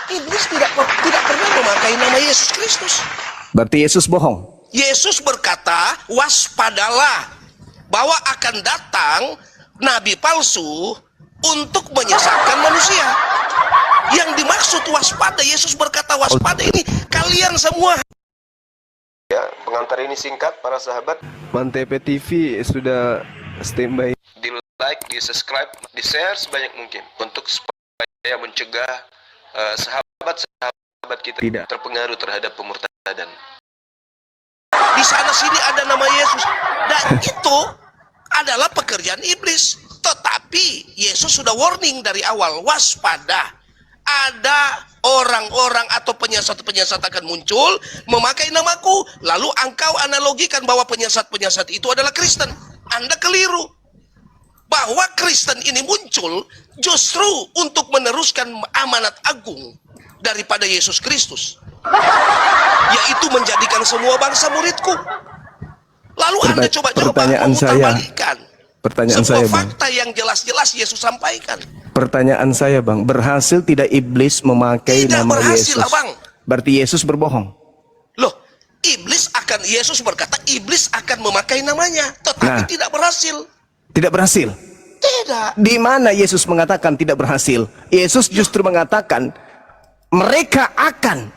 Iblis tidak pernah memakai nama Yesus Kristus. Berarti Yesus bohong. Yesus berkata, waspadalah bahwa akan datang nabi palsu untuk menyesatkan manusia. Yang dimaksud waspada, Yesus berkata waspada ini kalian semua. Ya, pengantar ini singkat para sahabat. Mantep TV sudah standby. Di like, di subscribe, di share sebanyak mungkin untuk supaya mencegah sahabat-sahabat kita tidak terpengaruh terhadap pemurtadan. Di sana sini ada nama Yesus, dan itu adalah pekerjaan iblis. Tetapi Yesus sudah warning dari awal, waspada. Ada orang-orang atau penyesat-penyesat akan muncul memakai namaku, lalu engkau analogikan bahwa penyesat-penyesat itu adalah Kristen. Anda keliru. Bahwa Kristen ini muncul justru untuk meneruskan amanat agung daripada Yesus Kristus, yaitu menjadikan semua bangsa muridku. Lalu Anda coba-coba memutarbalikkan sebuah fakta yang jelas-jelas Yesus sampaikan. Pertanyaan saya, Bang, berhasil tidak iblis memakai nama Yesus? Bang. Berarti Yesus berbohong. Loh, Yesus berkata iblis akan memakai namanya, tetapi tidak berhasil. Tidak berhasil? Tidak. Di mana Yesus mengatakan tidak berhasil? Yesus justru mengatakan mereka akan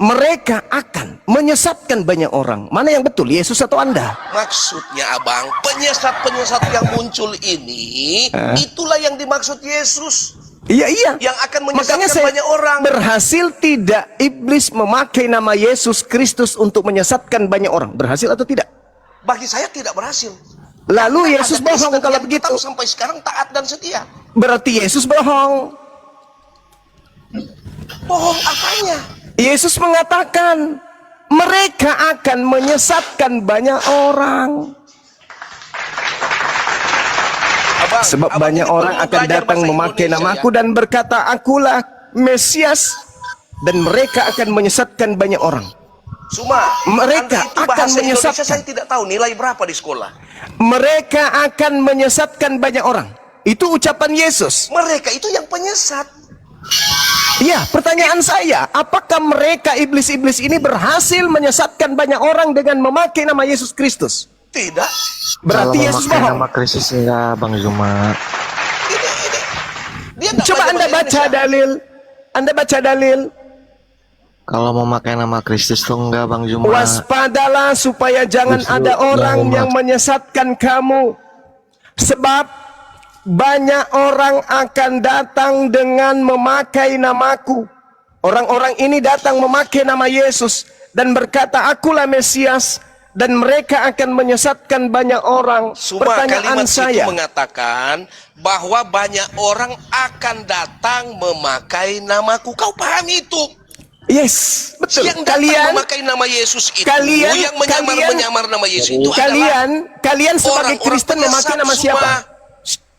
menyesatkan banyak orang. Mana yang betul, Yesus atau Anda? Maksudnya, Abang, penyesat-penyesat yang muncul ini, itulah yang dimaksud Yesus. Iya. Yang akan menyesatkan banyak orang. Berhasil tidak iblis memakai nama Yesus Kristus untuk menyesatkan banyak orang? Berhasil atau tidak? Bagi saya tidak berhasil. Lalu Yesus bohong kalau begitu. Sampai sekarang taat dan setia. Berarti Yesus bohong. Bohong apanya? Yesus mengatakan mereka akan menyesatkan banyak orang. Sebab banyak orang akan datang memakai namaku dan berkata, akulah Mesias, dan mereka akan menyesatkan banyak orang. Mereka akan menyesatkan. Saya tidak tahu nilai berapa di sekolah. Mereka akan menyesatkan banyak orang. Itu ucapan Yesus. Mereka itu yang penyesat. Iya, pertanyaan saya, apakah mereka iblis-iblis ini berhasil menyesatkan banyak orang dengan memakai nama Yesus Kristus? Tidak. Berarti Yesus bohong. Nama Kristus enggak, Bang Zuma. Coba Anda baca dalil. Anda baca dalil. Kalau memakai nama Kristus tuh enggak, Bang Zuma. Waspadalah supaya jangan ada orang yang menyesatkan kamu. Sebab banyak orang akan datang dengan memakai namaku. Orang-orang ini datang memakai nama Yesus dan berkata, akulah Mesias, dan mereka akan menyesatkan banyak orang. Pertanyaan saya, itu mengatakan bahwa banyak orang akan datang memakai namaku. Kau paham itu? Yes, betul. Yang datang memakai nama Yesus itu, yang menyamar nama Yesus itu kalian sebagai Kristen memakai nama siapa?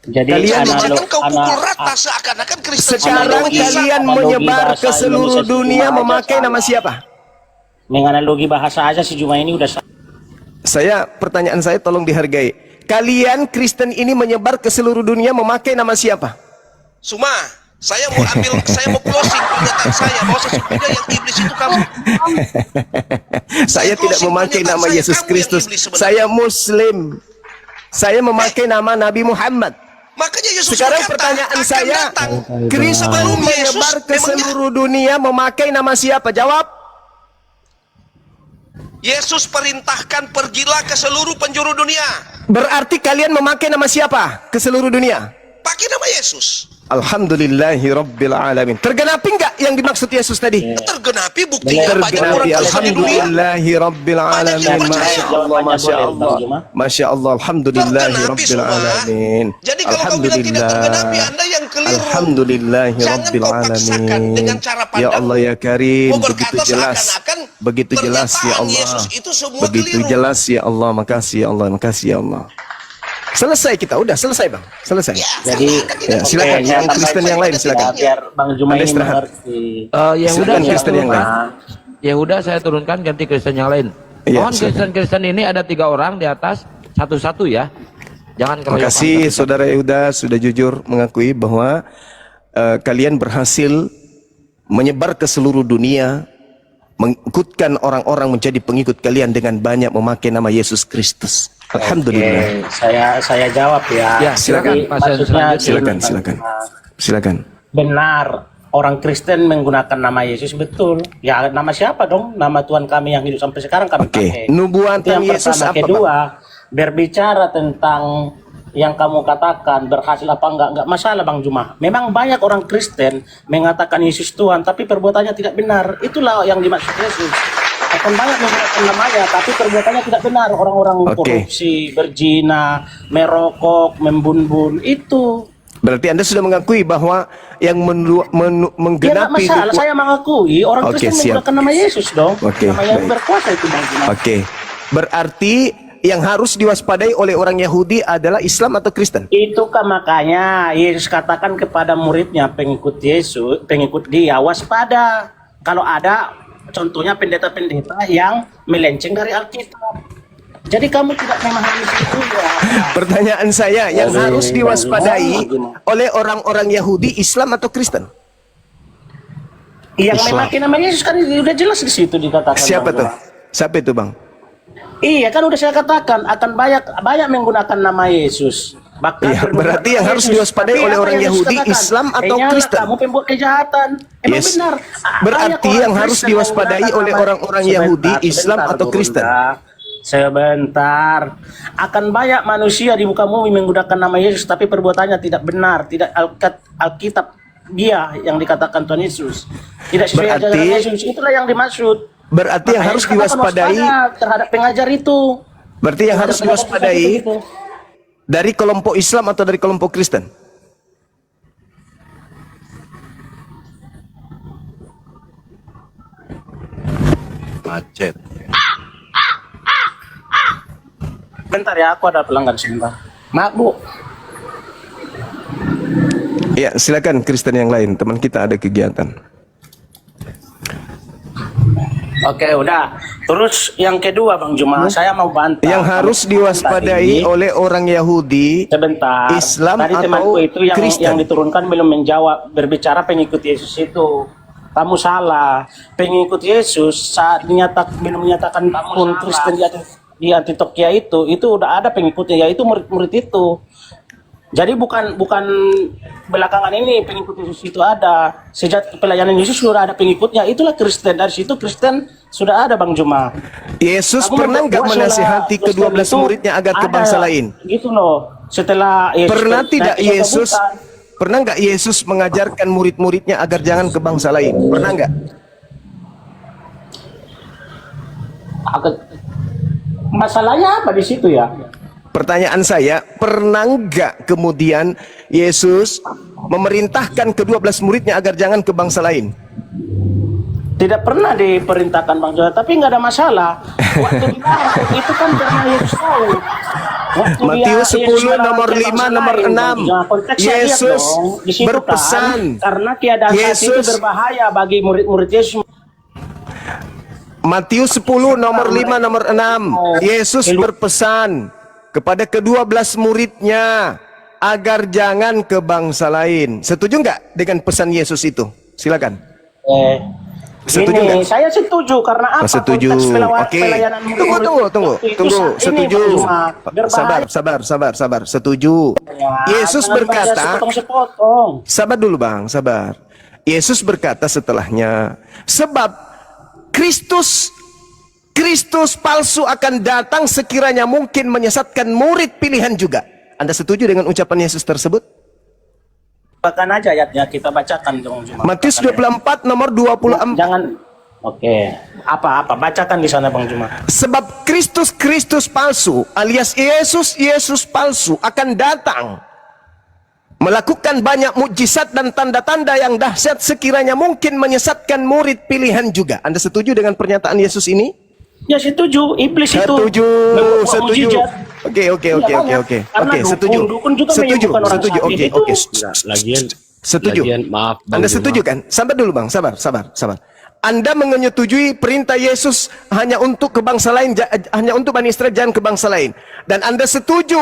Jadi jangan kau pukul rata seakan-akan Kristen. Sekarang kalian menyebar ke seluruh dunia memakai nama siapa? Dengan analogi bahasa aja si Juma ini udah. Pertanyaan saya tolong dihargai. Kalian Kristen ini menyebar ke seluruh dunia memakai nama siapa? Saya mau closing pernyataan saya bahwa sesungguhnya yang iblis itu kamu. Saya tidak memakai nama Yesus Kristus. Saya Muslim. Saya memakai nama Nabi Muhammad. Makanya Yesus sekarang pertanyaan saya, Kristus menyebar ke seluruh dunia memakai nama siapa? Jawab. Yesus perintahkan pergilah ke seluruh penjuru dunia. Berarti kalian memakai nama siapa ke seluruh dunia? Pakai nama Yesus. Alhamdulillahirabbil alamin. Tergenapi enggak yang dimaksud Yesus tadi? Tergenapi, buktinya tergenapi. Alhamdulillahirabbil alamin. Masya Allah. Masya Allah. Alhamdulillahirabbil alamin. Jadi kalau kau bilang tidak tergenapi, Anda yang keliru. Alhamdulillahirabbil alamin. Ya Allah ya Karim, begitu jelas. Begitu jelas ya Allah. Begitu jelas ya Allah. Makasih ya Allah. Makasih ya Allah. Selesai kita, udah selesai Bang, selesai. Jadi silakan yang Kristen yang lain silakan. Biar Bang Juma ini mengerti. Yang udah Kristen yang lain. Yang udah saya turunkan ganti Kristen yang lain. Mohon Kristen ini ada 3 orang di atas satu-satu ya. Jangan keroyokan. Terima kasih Saudara Yuda sudah jujur mengakui bahwa kalian berhasil menyebar ke seluruh dunia, mengikutkan orang-orang menjadi pengikut kalian dengan banyak memakai nama Yesus Kristus. Alhamdulillah. Oke, saya jawab ya. Ya, silakan, Jadi, pasien maksudnya selanjutnya. Silakan. benar orang Kristen menggunakan nama Yesus, betul. Ya, nama siapa dong? Nama Tuhan kami yang hidup sampai sekarang kami pakai. Nubuatan Itu yang Yesus pertama. apa, Kedua, berbicara tentang yang kamu katakan berhasil apa enggak masalah Bang Juma. Memang banyak orang Kristen mengatakan Yesus Tuhan tapi perbuatannya tidak benar. Itulah yang dimaksud Yesus. Akan banyak menggunakan namanya tapi perbuatannya tidak benar. Orang-orang korupsi, berzina, merokok, membun-bun, itu. Berarti Anda sudah mengakui bahwa yang Ya nggak menggenapi masalah, saya mengakui orang Oke, Kristen siap. menggunakan nama Yesus dong. Oke, nama yang baik. berkuasa itu Bang Juma. Oke. Berarti yang harus diwaspadai oleh orang Yahudi adalah Islam atau Kristen? Itu kan makanya Yesus katakan kepada muridnya, pengikut Yesus, pengikut dia, waspada. Kalau ada contohnya pendeta-pendeta yang melenceng dari Alkitab. Jadi kamu tidak memahami itu ya. Pertanyaan saya, yang harus diwaspadai oleh orang-orang Yahudi Islam atau Kristen? Yang Islam. memakai nama Yesus kan udah jelas di situ dikatakan. Siapa Bang tuh? Juma. Siapa itu, Bang? Iya kan udah saya katakan akan banyak menggunakan nama Yesus. Bahkan Iya, berarti yang harus diwaspadai Tapi oleh apa orang yang Yesus Yahudi, katakan? Islam atau Nyala, Kristen? Kamu pembuat kejahatan. Emang Yes. benar. Berarti Banyak orang yang harus Kristen diwaspadai menggunakan oleh nama- orang-orang Yahudi, Islam atau dulu, Kristen? dah. Sebentar. Akan banyak manusia di muka bumi menggunakan nama Yesus tapi perbuatannya tidak benar, tidak Alkitab dia yang dikatakan Tuhan Yesus. Tidak sesuai Berarti- ajaran Yesus. Itulah yang dimaksud. Berarti yang Makanya harus dikatakan diwaspadai, waspada terhadap pengajar itu. berarti yang harus Terhadap pengajar diwaspadai itu. dari kelompok Islam atau dari kelompok Kristen? Macet. Bentar ya, aku ada pelanggan sebentar. Maaf Bu. Ya, silakan Kristen yang lain. Teman kita ada kegiatan. Oke, udah. Terus yang kedua Bang Juma, saya mau bantah. Yang harus diwaspadai Tadi, oleh orang Yahudi, sebentar. Islam Tadi atau temanku itu yang Kristen? diturunkan belum menjawab, berbicara pengikut Yesus itu. Kamu salah. Pengikut Yesus saat belum menyatakan pun Kristen di Antioquia itu udah ada pengikutnya, yaitu murid-murid itu. Jadi bukan belakangan ini pengikut Yesus itu ada. Sejak pelayanan Yesus sudah ada pengikutnya. Itulah Kristen. Dari situ Kristen sudah ada Bang Juma. Yesus Kamu pernah nggak membuat menasihati Kristen ke-12 itu muridnya agar ke ada, bangsa lain? Gitu loh. Setelah Yesus Pernah tidak naik ke Yesus bukan. Pernah nggak Yesus mengajarkan murid-muridnya agar jangan ke bangsa lain? Pernah nggak? Masalahnya apa di situ ya? Pertanyaan saya, pernah nggak kemudian Yesus memerintahkan ke-12 muridnya agar jangan ke bangsa lain? Tidak pernah diperintahkan Bang Juma, tapi nggak ada masalah. Waktu dilarang itu kan karena Yesus tahu. Waktu Matius Yesus 10 melarang nomor ke 5 bangsa nomor lain, 6. Bang Juma, konteksnya lihat Yesus dong, di situ berpesan. kan, karena keadaan saat itu Yesus berbahaya bagi murid-murid Yesus. Matius 10 nomor 5 nomor 6. Yesus berpesan kepada ke-12 muridnya agar jangan ke bangsa lain. Setuju nggak dengan pesan Yesus itu? Silakan. Setuju Ini nggak? saya setuju karena apa? Setuju. Konteks Oke. pelayanan murid-murid Tunggu. waktu itu saat ini, Setuju. Bang Juma, berbahaya. Sabar. Setuju. Yesus Jangan baca berkata, sepotong-sepotong. sabar dulu Bang, sabar. Yesus berkata setelahnya, sebab Kristus palsu akan datang sekiranya mungkin menyesatkan murid pilihan juga. Anda setuju dengan ucapan Yesus tersebut? Bahkan aja ayatnya kita bacakan dong. Matius 24 nomor 24. Jangan. Oke. Apa bacakan di sana Bang Juma. Sebab Kristus palsu alias Yesus palsu akan datang melakukan banyak mukjizat dan tanda-tanda yang dahsyat sekiranya mungkin menyesatkan murid pilihan juga. Anda setuju dengan pernyataan Yesus ini? Ya setuju, iblis itu. Setuju. Oke. Oke, setuju. Dukun juga menyembuhkan orang sakit. Oke. Lagian Setuju. maaf Bang Anda Juma. setuju kan? Sabar dulu Bang, sabar. Anda menyetujui perintah Yesus hanya untuk ke bangsa lain, hanya untuk Bani Israel, jangan ke bangsa lain. Dan Anda setuju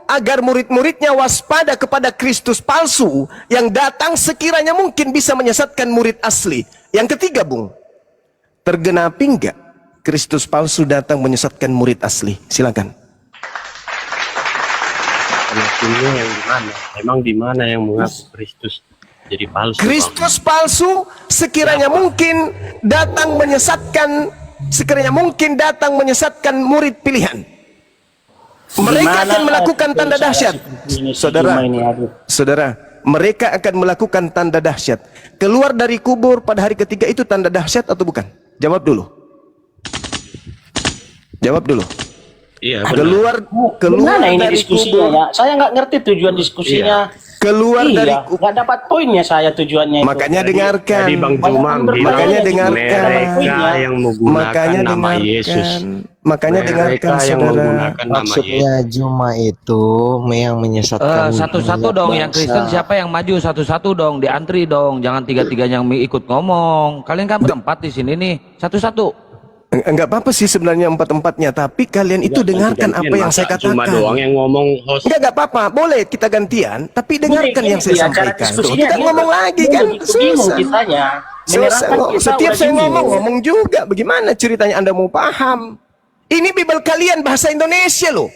agar murid-muridnya waspada kepada Kristus palsu yang datang sekiranya mungkin bisa menyesatkan murid asli. Yang ketiga, Bung, tergenapi enggak Kristus palsu datang menyesatkan murid asli? Silakan. Penyakitnya yang di mana? Emang di mana yang mengaku Kristus jadi palsu? Kristus palsu sekiranya mungkin datang menyesatkan murid pilihan. Mereka akan melakukan tanda dahsyat. Saudara, mereka akan melakukan tanda dahsyat. Keluar dari kubur pada hari ketiga itu tanda dahsyat atau bukan? Jawab dulu. Jawab dulu. Iya, Keluar Gimana ini dari diskusinya kubur. ya? Saya nggak ngerti tujuan diskusinya. Keluar dari kubur. Nggak dapat poinnya saya tujuannya itu. Makanya dengarkan. Jadi Bang Juma bilang Makanya dengarkan. mereka yang menggunakan Makanya nama dengarkan. Yesus. Makanya dengarkan, Mereka yang saudara. menggunakan nama Yesus. Maksudnya Juma itu yang menyesatkan. Satu-satu dong, yang Kristen siapa yang maju, satu-satu dong, diantri dong, jangan tiga-tiganya yang ikut ngomong. Kalian kan berempat di sini nih, satu-satu. Enggak apa-apa sih sebenarnya empat-empatnya, tapi kalian itu dengarkan apa yang saya katakan. Cuma doang yang ngomong host. Enggak apa-apa, boleh kita gantian, tapi dengarkan yang saya sampaikan. Tuh, kita diskusinya ngomong lagi kan, susah. Susah. Setiap saya ngomong juga. Bagaimana ceritanya Anda mau paham? Ini Bible kalian bahasa Indonesia loh.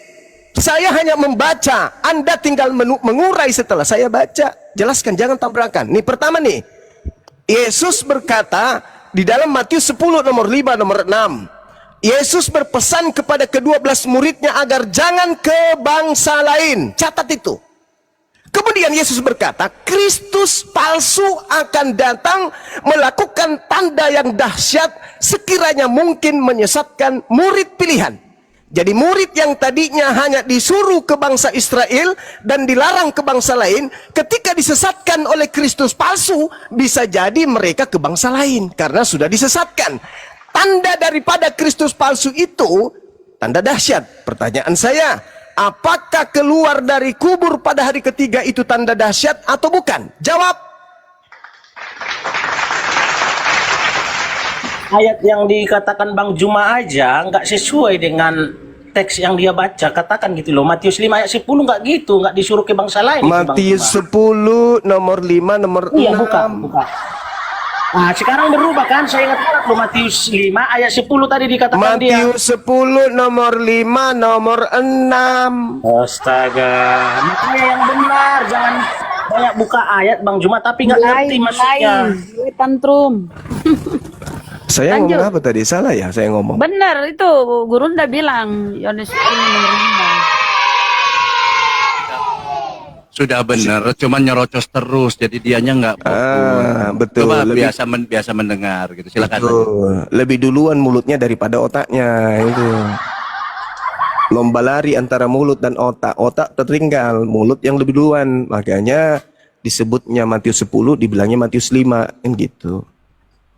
Saya hanya membaca, Anda tinggal mengurai setelah saya baca. Jelaskan, jangan tabrakan. Nih pertama nih, Yesus berkata di dalam Matius 10 nomor 5 nomor 6, Yesus berpesan kepada ke-12 muridnya agar jangan ke bangsa lain. Catat itu. Kemudian Yesus berkata, Kristus palsu akan datang melakukan tanda yang dahsyat sekiranya mungkin menyesatkan murid pilihan. Jadi murid yang tadinya hanya disuruh ke bangsa Israel dan dilarang ke bangsa lain, ketika disesatkan oleh Kristus palsu, bisa jadi mereka ke bangsa lain karena sudah disesatkan. Tanda daripada Kristus palsu itu tanda dahsyat. Pertanyaan saya, apakah keluar dari kubur pada hari ketiga itu tanda dahsyat atau bukan? Jawab. Ayat yang dikatakan Bang Juma aja nggak sesuai dengan teks yang dia baca, katakan gitu loh. Matius 5 ayat 10 nggak gitu, nggak disuruh ke bangsa lain. Matius 10 nomor 5 nomor 6. Iya, bukan. Nah, sekarang berubah kan? Saya ingat banget loh Matius 5 ayat 10 tadi dikatakan dia. Matius 10 nomor 5 nomor 6. Astaga, makanya yang benar, jangan banyak buka ayat Bang Juma tapi nggak ngerti maksudnya. Tantrum. Saya Lanjut. ngomong apa tadi? Salah ya saya ngomong? Benar itu, guru udah bilang Yohanes ini nomor 5. Sudah benar, cuman nyerocos terus, jadi dianya nggak fokus. Betul. Coba Lebih, biasa mendengar gitu. Silakan. betul. Lebih duluan mulutnya daripada otaknya itu. Lomba lari antara mulut dan otak. Otak tertinggal, mulut yang lebih duluan. Makanya disebutnya Matius 10, dibilangnya Matius 5 kan gitu.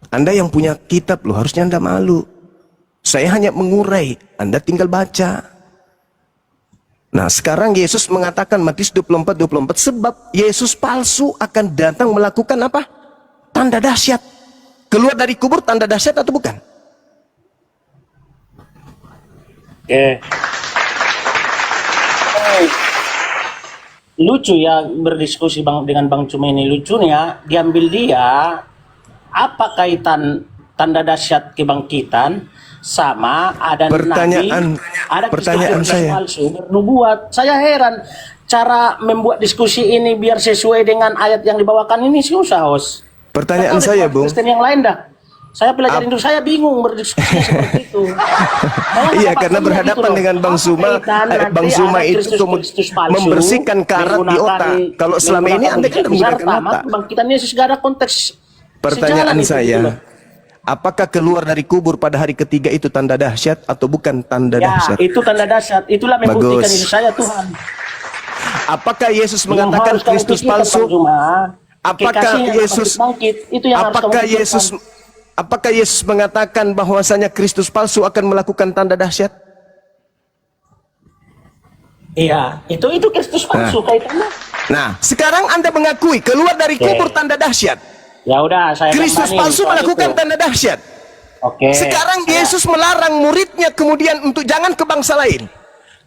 Anda yang punya kitab loh, harusnya Anda malu. Saya hanya mengurai, Anda tinggal baca. Nah, sekarang Yesus mengatakan Matius 24 sebab Yesus palsu akan datang melakukan apa? Tanda dahsyat. Keluar dari kubur tanda dahsyat atau bukan? Lucu ya berdiskusi dengan Bang Cuma ini, lucunya diambil dia. Apa kaitan tanda dahsyat kebangkitan sama ada Pertanyaan- nabi, ada pertanyaan Kristus saya. palsu bernubuat. Saya heran cara membuat diskusi ini biar sesuai dengan ayat yang dibawakan ini susah, Hos. Pertanyaan Atau saya, ada Bung. Kristen yang lain dah. Saya pelajarin dulu, saya bingung berdiskusi seperti itu. Saya Iya, nggak karena paham berhadapan gitu loh. dengan Bang Apa Suma, kaitan nanti Bang Suma ada itu Kristus palsu membersihkan karat di otak. Kalau selama ini Anda kan menggunakan otak. Bangkitan Yesus gak ada konteks. Pertanyaan sejalan itu, gitu loh. saya, apakah keluar dari kubur pada hari ketiga itu tanda dahsyat atau bukan tanda Ya, dahsyat? itu tanda dahsyat. Itulah membuktikan Bagus. Yesus saya Tuhan. Apakah Yesus Yang mengatakan harus kamu Kristus pikirkan, palsu? Bang Juma, Apakah kekasihnya Yesus bangkit, itu yang harus apakah kamu pikirkan. Apakah Yesus mengatakan bahwasanya Kristus palsu akan melakukan tanda dahsyat? Iya, itu Kristus palsu kaitannya. Nah, sekarang Anda mengakui keluar dari kubur tanda dahsyat. Ya udah, saya Kristus kembali palsu soal melakukan itu. tanda dahsyat. Oke. Sekarang saya- Yesus melarang muridnya kemudian untuk jangan ke bangsa lain.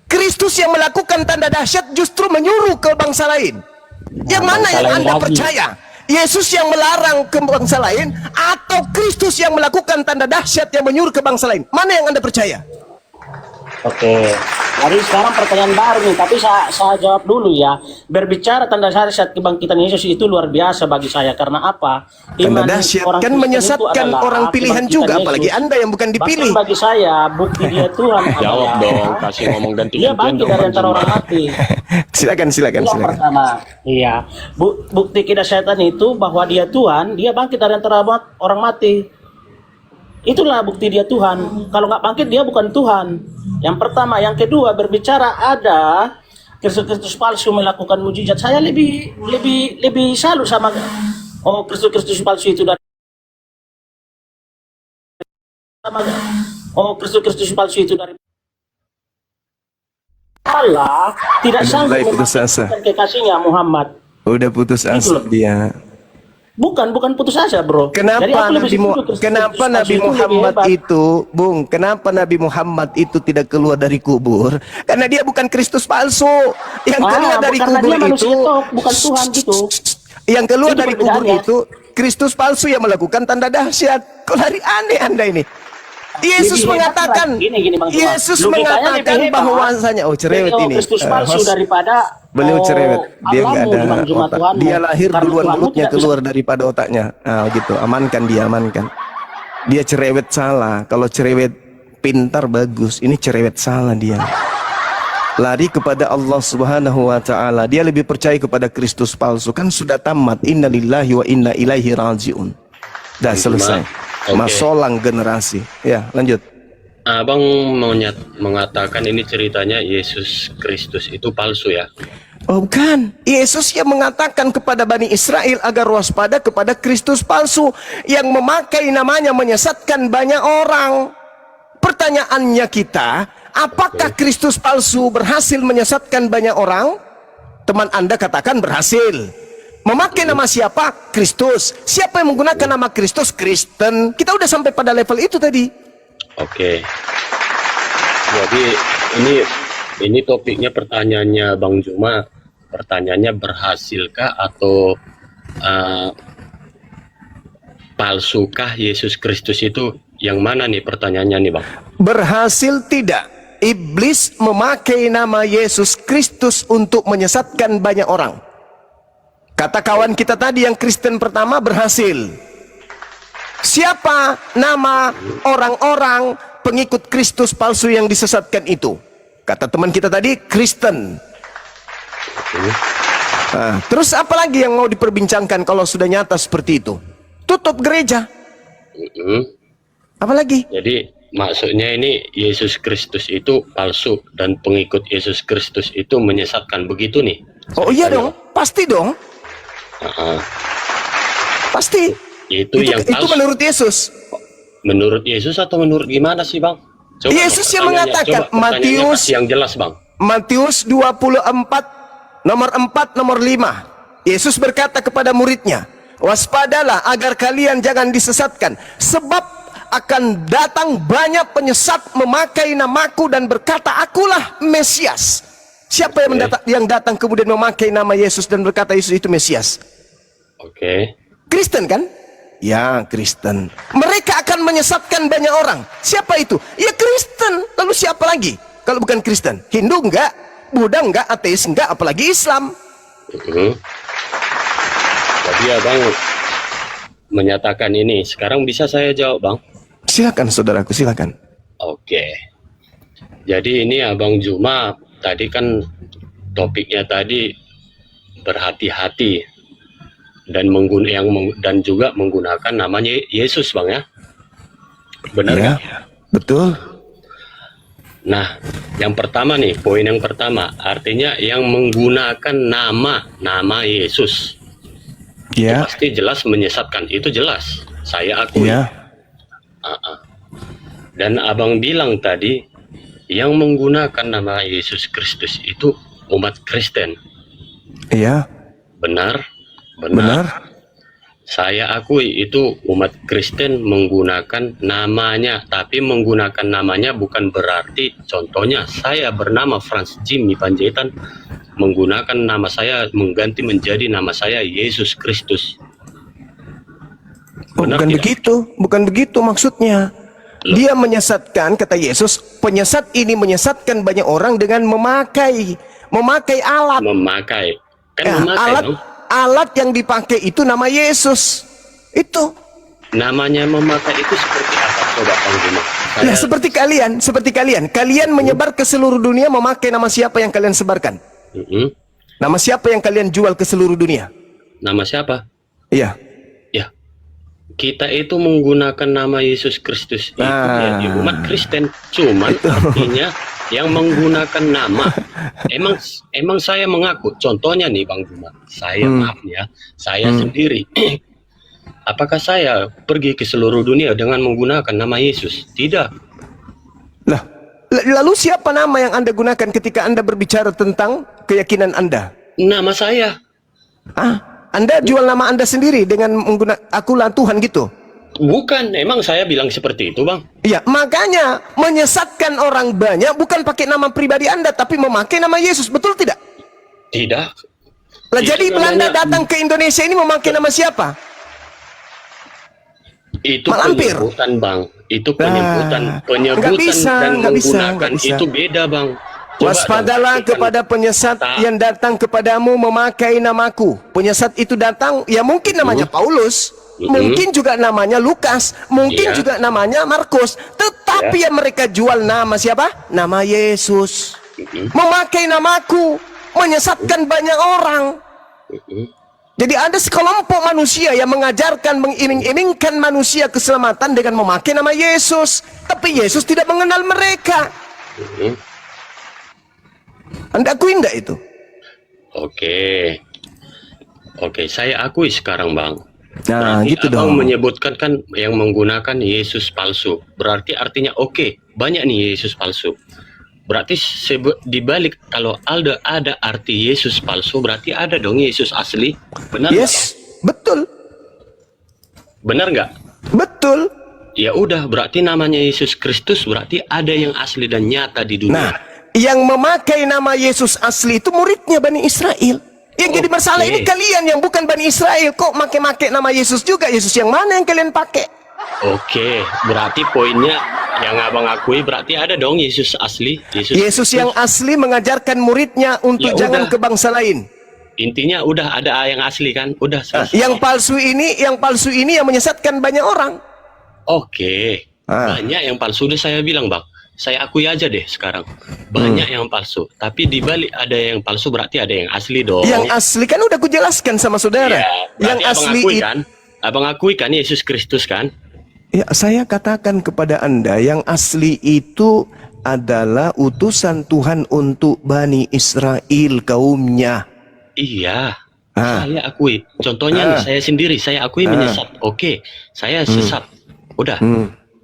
Kristus yang melakukan tanda dahsyat justru menyuruh ke bangsa lain. Yang mana bangsa yang lain Anda lagi. percaya? Yesus yang melarang ke bangsa lain atau Kristus yang melakukan tanda dahsyat yang menyuruh ke bangsa lain? Mana yang Anda percaya? Oke, jadi sekarang pertanyaan baru nih, tapi saya jawab dulu ya. Berbicara tanda dahsyat kebangkitan Yesus itu luar biasa bagi saya. Karena apa? Tanda dahsyat orang kan Kristen itu menyesatkan adalah orang pilihan kebangkitan juga, Yesus. apalagi Anda yang bukan dipilih. Bahkan bagi saya, bukti dia Tuhan Jawab adalah dong, kasih ngomong dia ganti-gantian bangkit dong dari Bang antara Juma. orang mati. Silakan. Yang pertama, iya. Bukti kedahsyatan itu bahwa dia Tuhan, dia bangkit dari antara orang mati. Itulah bukti dia Tuhan. Kalau nggak bangkit dia bukan Tuhan. Yang pertama, yang kedua berbicara ada Kristus palsu melakukan mujizat. Saya lebih salut sama Kristus palsu itu dari Kristus palsu itu dari Allah tidak sanggup mulai putus asa. memaafkan kekasihnya Muhammad. Udah putus asa loh. dia. Bukan putus asa, bro. Jadi aku lebih setuju Kristus Kenapa palsu Nabi itu lebih Muhammad hebat. itu, Bung? Kenapa Nabi Muhammad itu tidak keluar dari kubur? Karena dia bukan Kristus palsu. Yang keluar dari karena kubur dia manusia itu, toh, bukan Tuhan gitu. yang keluar Itu dari kubur perbedaannya. itu Kristus palsu yang melakukan tanda dahsyat. Kok lari aneh Anda ini? Yesus Lebih hebat mengatakan, lagi. Gini, Bang Juma. Yesus Logikanya mengatakan lebih hebat. bahwasanya, oh cerewet Beliau ini. Kristus palsu Host. daripada Beliau cerewet, dia nggak Allahmu, ada Bang Juma, otak. Tuhanmu. Dia lahir Karena duluan Tuhanmu mulutnya tidak bisa- keluar daripada otaknya. Nah, gitu, amankan dia, amankan. Dia cerewet salah. Kalau cerewet pintar bagus, ini cerewet salah dia. Lari kepada Allah Subhanahu wa taala. Dia lebih percaya kepada Kristus palsu. Kan sudah tamat. Innalillahi wa inna ilaihi rajiun. Dah selesai. Oke. Masolang generasi. Ya, lanjut. Abang mengatakan ini ceritanya Yesus Kristus itu palsu ya? Oh bukan, Yesus yang mengatakan kepada Bani Israel agar waspada kepada Kristus palsu yang memakai namanya menyesatkan banyak orang. Pertanyaannya kita, apakah Kristus palsu berhasil menyesatkan banyak orang? Teman Anda katakan berhasil. Memakai nama siapa? Kristus. Siapa yang menggunakan nama Kristus? Kristen. Kita udah sampai pada level itu tadi. Oke. Jadi ini topiknya pertanyaannya Bang Juma. Pertanyaannya berhasilkah atau palsukah Yesus Kristus itu? Yang mana nih pertanyaannya nih Bang? Berhasil tidak? Iblis memakai nama Yesus Kristus untuk menyesatkan banyak orang. Kata kawan kita tadi yang Kristen pertama berhasil. Siapa nama orang-orang pengikut Kristus palsu yang disesatkan itu? Kata teman kita tadi, Kristen. Nah, terus apa lagi yang mau diperbincangkan kalau sudah nyata seperti itu? Tutup gereja. Apa lagi? Jadi maksudnya ini Yesus Kristus itu palsu dan pengikut Yesus Kristus itu menyesatkan, begitu nih? Oh iya dong, pasti dong. Pasti. Itu yang itu palsu. menurut Yesus. Menurut Yesus atau menurut gimana sih Bang? Coba Yesus yang mengatakan, pertanyaannya Matius kasih yang jelas Bang. Matius 24 nomor 4 nomor 5. Yesus berkata kepada muridnya, waspadalah agar kalian jangan disesatkan, sebab akan datang banyak penyesat memakai namaku dan berkata akulah Mesias. Siapa yang datang kemudian memakai nama Yesus dan berkata Yesus itu Mesias? Oke. Kristen kan? Ya, Kristen. Mereka akan menyesatkan banyak orang. Siapa itu? Ya Kristen. Lalu siapa lagi? Kalau bukan Kristen, Hindu enggak, Buddha enggak, ateis enggak, apalagi Islam. Jadi Abang menyatakan ini. Sekarang bisa saya jawab Bang? Silakan saudaraku, silakan. Oke. Jadi ini Abang Juma tadi kan topiknya tadi berhati-hati dan juga menggunakan namanya Yesus Bang ya. Benar Ya, nggak? betul. Nah, yang pertama nih, poin yang pertama, artinya yang menggunakan nama Yesus. Ya, Pasti jelas menyesatkan, itu jelas. Saya akui. ya, Dan Abang bilang tadi, yang menggunakan nama Yesus Kristus itu umat Kristen. ya, Benar? benar. Saya akui itu umat Kristen menggunakan namanya, tapi menggunakan namanya bukan berarti, contohnya saya bernama Franz Jimmy Panjaitan, menggunakan nama saya mengganti menjadi nama saya Yesus Kristus. Oh, Benar bukan tidak? begitu, bukan begitu maksudnya. Loh. Dia menyesatkan, kata Yesus, penyesat ini menyesatkan banyak orang dengan memakai alat. Memakai. Kan Ya, memakai dong. alat yang dipakai itu nama Yesus. Itu. Namanya memakai itu seperti apa? Coba Bang Bima. Nah, seperti kalian menyebar ke seluruh dunia memakai nama siapa yang kalian sebarkan? Nama siapa yang kalian jual ke seluruh dunia? Nama siapa? Iya. Ya, kita itu menggunakan nama Yesus Kristus itu ya di umat Kristen, cuman artinya yang menggunakan nama. Emang saya mengaku, contohnya nih Bang Bima, saya maaf ya, saya sendiri. Apakah saya pergi ke seluruh dunia dengan menggunakan nama Yesus? Tidak. Lah, lalu siapa nama yang Anda gunakan ketika Anda berbicara tentang keyakinan Anda? Nama saya. Anda jual nama Anda sendiri dengan menggunakan akulah Tuhan gitu? Bukan, emang saya bilang seperti itu, Bang. Iya, makanya menyesatkan orang banyak bukan pakai nama pribadi Anda, tapi memakai nama Yesus, betul tidak? Tidak. Lah, Itu jadi Belanda namanya- datang ke Indonesia ini memakai nama siapa? Itu Malampir. penyebutan, Bang. Itu penyebutan nggak bisa, dan nggak bisa, menggunakan nggak bisa. itu beda, Bang. Coba Waspadalah dong, kepada penyesat yang datang kepadamu memakai namaku. Penyesat itu datang, ya mungkin namanya Paulus, mungkin juga namanya Lukas, mungkin Iya. juga namanya Markus, tetapi yang mereka jual nama siapa? Nama Yesus. Memakai namaku, menyesatkan banyak orang. Jadi ada sekelompok manusia yang mengajarkan, mengiming-imingkan manusia keselamatan dengan memakai nama Yesus, tapi Yesus tidak mengenal mereka. Anda akui enggak itu? Oke, saya akui sekarang, Bang. Nah, Berarti gitu Abang dong. menyebutkan kan yang menggunakan Yesus palsu. Berarti artinya banyak nih Yesus palsu. Berarti dibalik kalau ada arti Yesus palsu, berarti ada dong Yesus asli. Benar nggak, Yes, betul. Bang? Benar nggak? Betul. Ya udah, berarti namanya Yesus Kristus, berarti ada yang asli dan nyata di dunia. Nah, yang memakai nama Yesus asli itu muridnya Bani Israel. Yang jadi masalah ini kalian yang bukan Bani Israel. Kok make-make nama Yesus juga? Yesus yang mana yang kalian pakai? Oke, berarti poinnya yang Abang akui berarti ada dong Yesus asli. Yesus yang asli mengajarkan muridnya untuk Ya jangan udah. ke bangsa lain. Intinya udah ada yang asli kan? Udah selesai. Yang palsu ini yang menyesatkan banyak orang. Oke, banyak yang palsu. Udah saya bilang, Bang. Saya akui aja deh sekarang. Banyak yang palsu. Tapi di balik ada yang palsu berarti ada yang asli dong. Yang asli kan udah kujelaskan sama saudara. Ya, Yang berarti Abang asli akui itu kan? Abang akui kan Yesus Kristus kan? ya, saya katakan kepada Anda, yang asli itu adalah utusan Tuhan untuk Bani Israel kaumnya. Iya. Saya akui. Contohnya nih, saya sendiri, saya akui menyesat. Oke, saya sesat. Udah.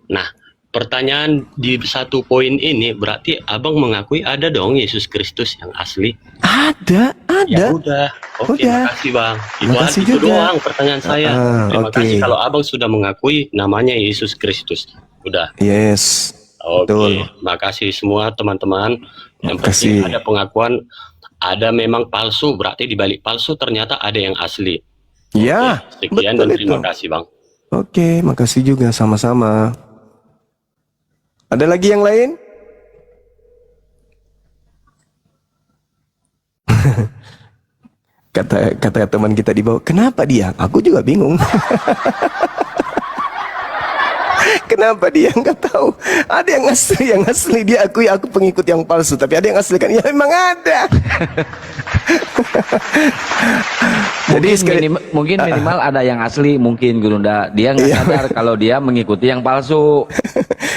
Nah, pertanyaan di satu poin ini berarti Abang mengakui ada dong Yesus Kristus yang asli. Ada. Ya udah. Oke, Udah. makasih Bang. Makasih Itu juga. doang pertanyaan saya. Terima oke. kasih kalau Abang sudah mengakui namanya Yesus Kristus. Udah. Yes. Oke, Betul. makasih semua teman-teman. Yang Makasih. penting ada pengakuan, ada memang palsu, berarti di balik palsu ternyata ada yang asli. Ya, Sekian betul dan terima itu. kasih Bang. Oke, makasih juga sama-sama. Ada lagi yang lain? kata teman kita di bawah, kenapa dia? Aku juga bingung. Kenapa dia? Nggak tahu. Ada yang asli dia akui aku pengikut yang palsu, tapi ada yang asli kan? Ya memang ada. Jadi Mungkin minimal ada yang asli, mungkin Gurunda. Dia nggak sadar kalau dia mengikuti yang palsu.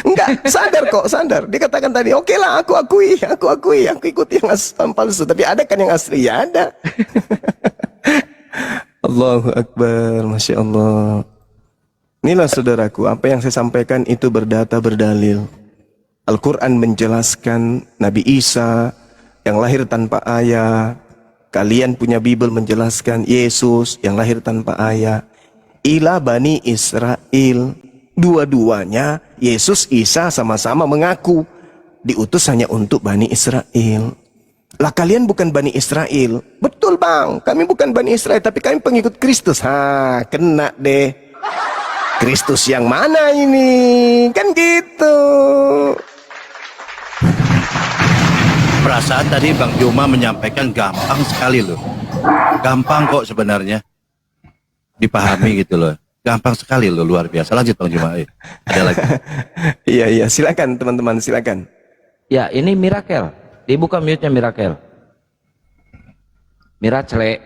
Enggak, sadar kok, sadar. Dia katakan tadi, oke lah, aku akui, aku ikuti yang palsu. Tapi ada kan yang asli? Ya ada. Allahu Akbar, Masya Allah. Inilah saudaraku, apa yang saya sampaikan itu berdata, berdalil. Al-Quran menjelaskan Nabi Isa yang lahir tanpa ayah. Kalian punya Bible menjelaskan Yesus yang lahir tanpa ayah. ila Bani Israel. Dua-duanya Yesus Isa sama-sama mengaku diutus hanya untuk Bani Israel. Lah kalian bukan Bani Israel. Betul bang, kami bukan Bani Israel, tapi kami pengikut Kristus. Kena deh. Kristus yang mana ini? Kan gitu. Perasaan tadi Bang Juma menyampaikan gampang sekali loh. Gampang kok sebenarnya dipahami gitu loh. Gampang sekali loh, luar biasa. Lanjut Bang Juma. Ada lagi. Iya, silakan teman-teman, silakan. Ya, ini Miracle. Dibuka mute-nya Miracle. Miracle.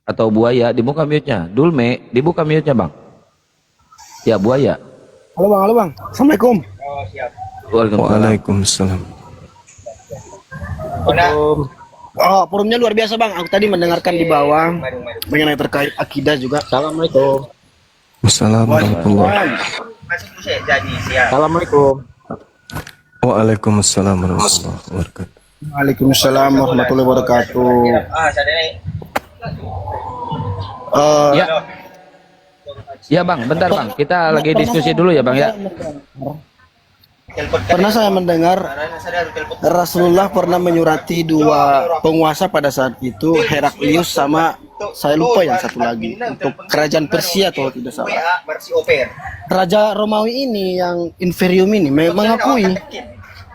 Atau buaya, dibuka mute-nya. Dulme, dibuka mute-nya Bang. Ya, buaya. Halo bang. Assalamualaikum. Waalaikumsalam. Forumnya luar biasa bang. Aku tadi mendengarkan di bawah mengenai terkait akidah juga. Assalamualaikum. Assalamualaikum. Assalamualaikum. Waalaikumsalam warahmatullahi wabarakatuh. Waalaikumsalam warahmatullahi wabarakatuh. Ya. Ya Bang, bentar Bang. Kita lagi diskusi dulu ya Bang ya. Pernah saya mendengar Rasulullah pernah menyurati dua penguasa pada saat itu, Heraklius sama saya lupa yang satu lagi, untuk kerajaan Persia atau tidak salah. Raja Romawi ini yang inferium ini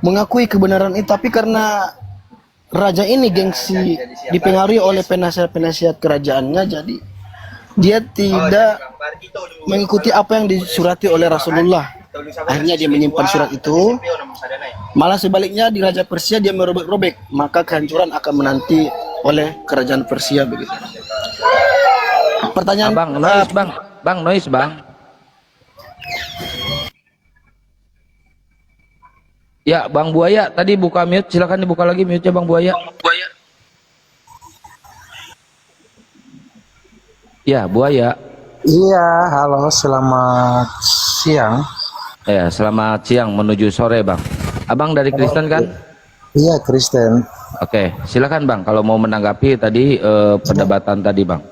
mengakui kebenaran itu, tapi karena raja ini gengsi dipengaruhi oleh penasihat-penasihat kerajaannya, jadi dia tidak mengikuti apa yang disurati oleh Rasulullah. Akhirnya dia menyimpan surat itu. Malah sebaliknya di Raja Persia dia merobek-robek, maka kehancuran akan menanti oleh kerajaan Persia begitu. Pertanyaan Bang, noise Bang. Bang, noise Bang. Ya, Bang Buaya tadi buka mute, silakan dibuka lagi mute-nya Bang Buaya. Ya, Buaya. Iya, halo, selamat siang. Ya, selamat siang menuju sore Bang. Abang dari Kristen kan? Iya, Kristen. Oke, silakan Bang kalau mau menanggapi tadi perdebatan tadi Bang.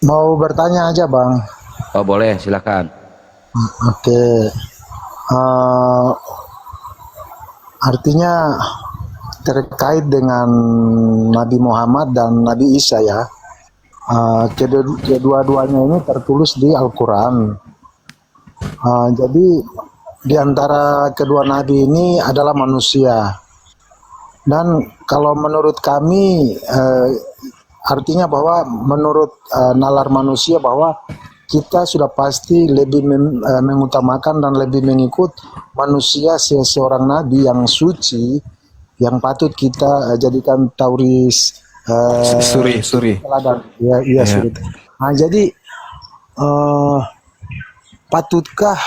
Mau bertanya aja Bang. Oh boleh, silakan. Oke. Artinya terkait dengan Nabi Muhammad dan Nabi Isa ya. Kedua-duanya ini tertulis di Al-Quran. Jadi di antara kedua nabi ini adalah manusia. Dan kalau menurut kami artinya bahwa menurut nalar manusia bahwa kita sudah pasti lebih mengutamakan dan lebih mengikut manusia seorang nabi yang suci, yang patut kita jadikan tauris suri. teladan. Iya. Suri. Nah, jadi patutkah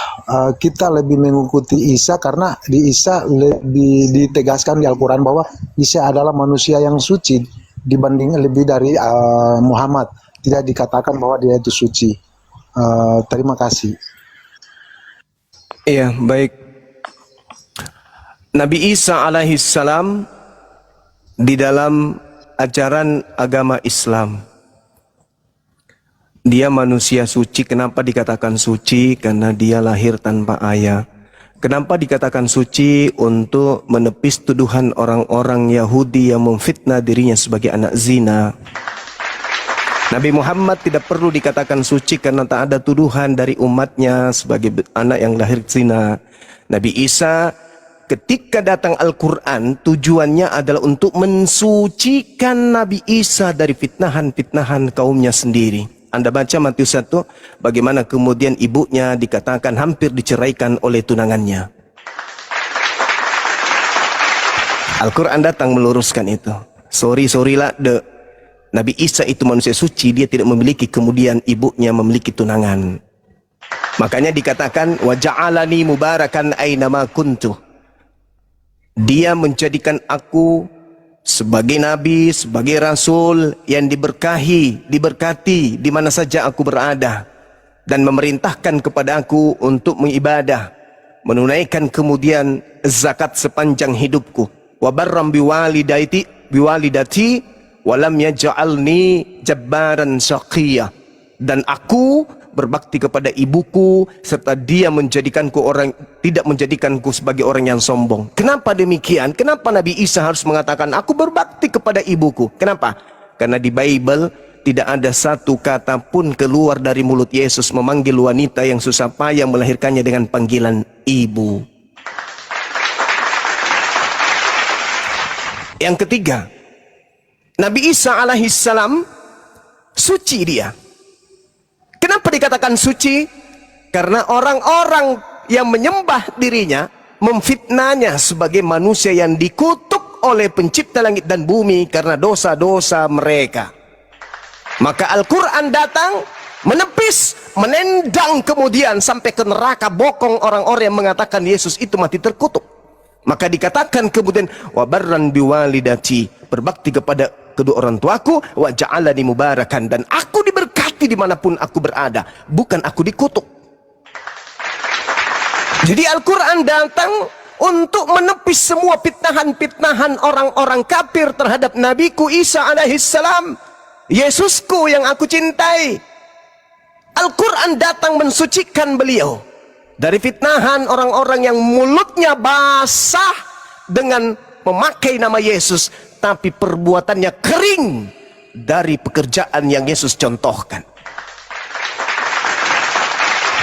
kita lebih mengikuti Isa, karena di Isa lebih ditegaskan di Al-Quran bahwa Isa adalah manusia yang suci dibanding lebih dari Muhammad, tidak dikatakan bahwa dia itu suci. Terima kasih. Iya, baik. Nabi Isa alaihissalam di dalam ajaran agama Islam, dia manusia suci. Kenapa dikatakan suci? Karena dia lahir tanpa ayah. Kenapa dikatakan suci? Untuk menepis tuduhan orang-orang Yahudi yang memfitnah dirinya sebagai anak zina. Nabi Muhammad tidak perlu dikatakan suci karena tak ada tuduhan dari umatnya sebagai anak yang lahir zina. Nabi Isa ketika datang Al-Quran tujuannya adalah untuk mensucikan Nabi Isa dari fitnahan-fitnahan kaumnya sendiri. Anda baca Matius 1, bagaimana kemudian ibunya dikatakan hampir diceraikan oleh tunangannya. Al-Quran datang meluruskan itu. Sorry lah, Nabi Isa itu manusia suci, dia tidak memiliki kemudian ibunya memiliki tunangan. Makanya dikatakan wa ja'alani mubarakan ainama kuntu. Dia menjadikan aku sebagai nabi, sebagai rasul yang diberkati di mana saja aku berada, dan memerintahkan kepada aku untuk mengibadah, menunaikan kemudian zakat sepanjang hidupku. Wa barram biwalidati walam yaj'alni jabbaran syaqiyya. dan aku berbakti kepada ibuku, serta dia tidak menjadikanku sebagai orang yang sombong. Kenapa demikian? Kenapa Nabi Isa harus mengatakan aku berbakti kepada ibuku? Kenapa? Karena di Bible tidak ada satu kata pun keluar dari mulut Yesus memanggil wanita yang susah payah melahirkannya dengan panggilan ibu. Yang ketiga, Nabi Isa alaihissalam suci dia. Kenapa dikatakan suci? Karena orang-orang yang menyembah dirinya memfitnahnya sebagai manusia yang dikutuk oleh pencipta langit dan bumi karena dosa-dosa mereka. Maka Al-Quran datang menepis, menendang kemudian sampai ke neraka bokong orang-orang yang mengatakan Yesus itu mati terkutuk. Maka dikatakan kemudian wa barran biwalidati, berbakti kepada kedua orang tuaku, wa ja'alani mubarakan, dan aku diberkati dimanapun aku berada, bukan aku dikutuk. Jadi Al-Quran datang untuk menepis semua fitnahan-fitnahan orang-orang kafir terhadap Nabiku Isa alaihissalam, Yesusku yang aku cintai. Al-Quran datang mensucikan beliau dari fitnahan orang-orang yang mulutnya basah dengan memakai nama Yesus, tapi perbuatannya kering dari pekerjaan yang Yesus contohkan.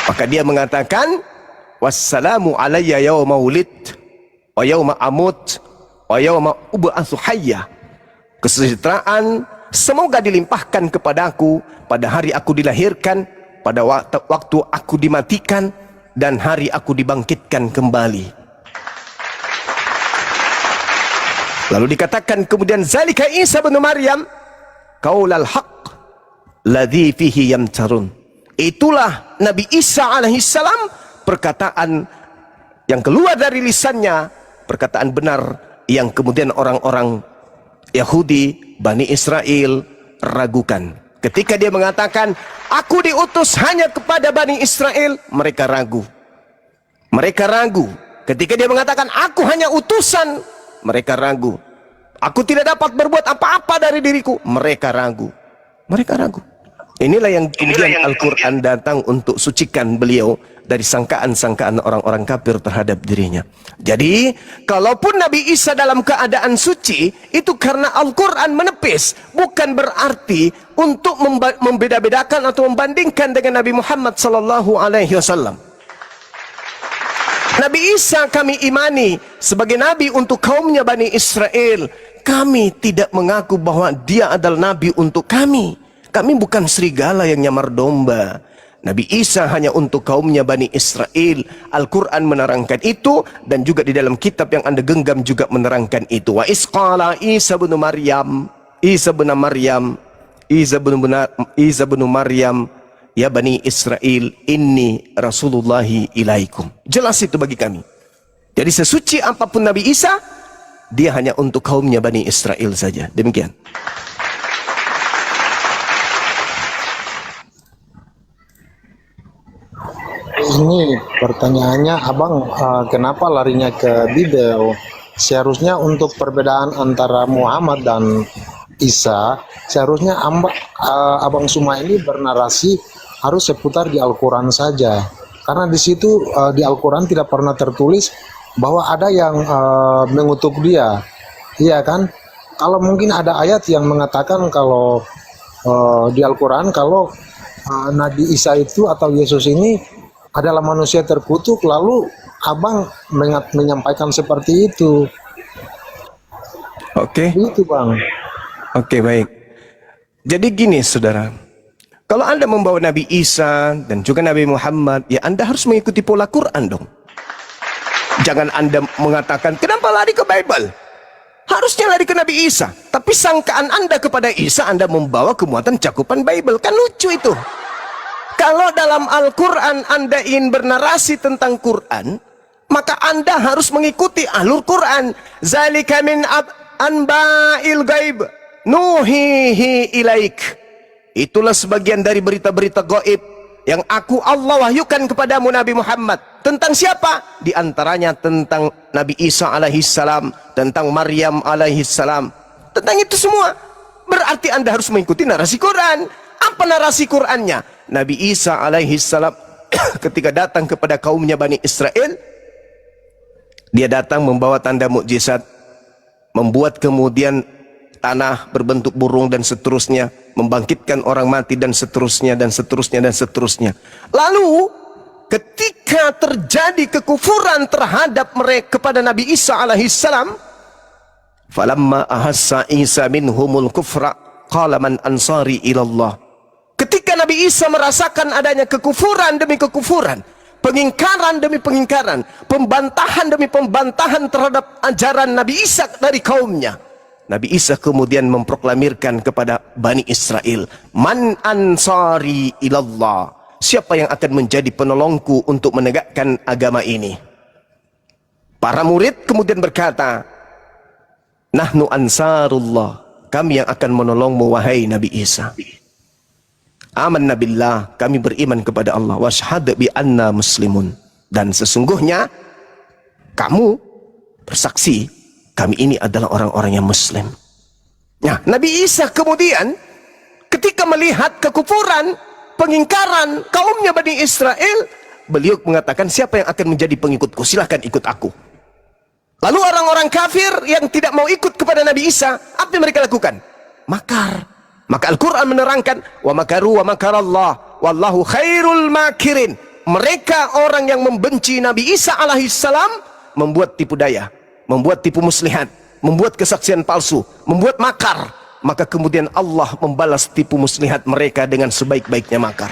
Maka dia mengatakan, wassalamu alayya yawma wulid wa yawma amut wa yawma ub'atsu hayya. Kesejahteraan semoga dilimpahkan kepadaku pada hari aku dilahirkan, pada waktu aku dimatikan, dan hari aku dibangkitkan kembali. Lalu dikatakan kemudian zalika Isa bin Maryam qaulal haqq ladzi fihi yamtarun. Itulah Nabi Isa alaihissalam, perkataan yang keluar dari lisannya, perkataan benar yang kemudian orang-orang Yahudi, Bani Israel ragukan. Ketika dia mengatakan aku diutus hanya kepada Bani Israel, mereka ragu. Mereka ragu. Ketika dia mengatakan aku hanya utusan, mereka ragu. Aku tidak dapat berbuat apa-apa dari diriku, mereka ragu. Mereka ragu. Inilah yang kemudian Al-Quran datang untuk sucikan beliau dari sangkaan-sangkaan orang-orang kafir terhadap dirinya. Jadi, kalaupun Nabi Isa dalam keadaan suci, itu karena Al-Quran menepis. Bukan berarti untuk membeda-bedakan atau membandingkan dengan Nabi Muhammad SAW. Nabi Isa kami imani sebagai Nabi untuk kaumnya Bani Israel. Kami tidak mengaku bahwa dia adalah Nabi untuk kami. Kami bukan serigala yang nyamar domba. Nabi Isa hanya untuk kaumnya Bani Israel. Al-Quran menerangkan itu, dan juga di dalam kitab yang Anda genggam juga menerangkan itu. Wa isqala Isa bin Maryam, Isa bin Maryam, ya Bani Israel, inni Rasulullahi ilaikum. Jelas itu bagi kami. Jadi sesuci apapun Nabi Isa, dia hanya untuk kaumnya Bani Israel saja. Demikian. Ini pertanyaannya, Abang, kenapa larinya ke Bible? Seharusnya untuk perbedaan antara Muhammad dan Isa, seharusnya Abang Suma ini bernarasi harus seputar di Al-Quran saja. Karena di situ di Al-Quran tidak pernah tertulis bahwa ada yang mengutuk dia. Iya kan? Kalau mungkin ada ayat yang mengatakan kalau di Al-Quran kalau Nabi Isa itu atau Yesus ini adalah manusia terkutuk, lalu Abang menyampaikan seperti itu. Oke. Itu Bang. Oke, baik. Jadi gini saudara, kalau Anda membawa Nabi Isa dan juga Nabi Muhammad, ya Anda harus mengikuti pola Quran dong. Jangan Anda mengatakan kenapa lari ke Bible, harusnya lari ke Nabi Isa. Tapi sangkaan Anda kepada Isa, Anda membawa kemuatan cakupan Bible. Kan lucu itu. Kalau dalam Al-Quran Anda ingin bernarasi tentang Quran, maka Anda harus mengikuti alur Quran. Zalika min anba'il gaib nuhihi ilaik. Itulah sebagian dari berita-berita gaib yang Allah wahyukan kepadamu Nabi Muhammad. Tentang siapa? Di antaranya tentang Nabi Isa alaihissalam, tentang Maryam alaihissalam. Tentang itu semua. Berarti Anda harus mengikuti narasi Quran. Apa narasi Qur'annya? Nabi Isa alaihi salam ketika datang kepada kaumnya Bani Israel, dia datang membawa tanda mukjizat, membuat kemudian tanah berbentuk burung dan seterusnya, membangkitkan orang mati dan seterusnya dan seterusnya dan seterusnya. Lalu ketika terjadi kekufuran terhadap mereka kepada Nabi Isa alaihissalam, falamma ahassa Isa minhumul kufra qala man ansari ilallah. Ketika Nabi Isa merasakan adanya kekufuran demi kekufuran, pengingkaran demi pengingkaran, pembantahan demi pembantahan terhadap ajaran Nabi Isa dari kaumnya, Nabi Isa kemudian memproklamirkan kepada Bani Israel, man ansari ilallah, siapa yang akan menjadi penolongku untuk menegakkan agama ini? Para murid kemudian berkata, nahnu ansarullah, kami yang akan menolongmu wahai Nabi Isa. Amanna billah, kami beriman kepada Allah, washhad bi anna muslimun, dan sesungguhnya kamu bersaksi kami ini adalah orang-orang yang muslim. Nah, Nabi Isa kemudian ketika melihat kekufuran, pengingkaran kaumnya Bani Israel, beliau mengatakan, siapa yang akan menjadi pengikutku? Silahkan ikut aku. Lalu orang-orang kafir yang tidak mau ikut kepada Nabi Isa, apa yang mereka lakukan? Makar. Maka Al-Quran menerangkan, wa makaru wa makarallah wallahu khairul makirin. Mereka orang yang membenci Nabi Isa alaihissalam membuat tipu daya, membuat tipu muslihat, membuat kesaksian palsu, membuat makar. Maka kemudian Allah membalas tipu muslihat mereka dengan sebaik-baiknya makar.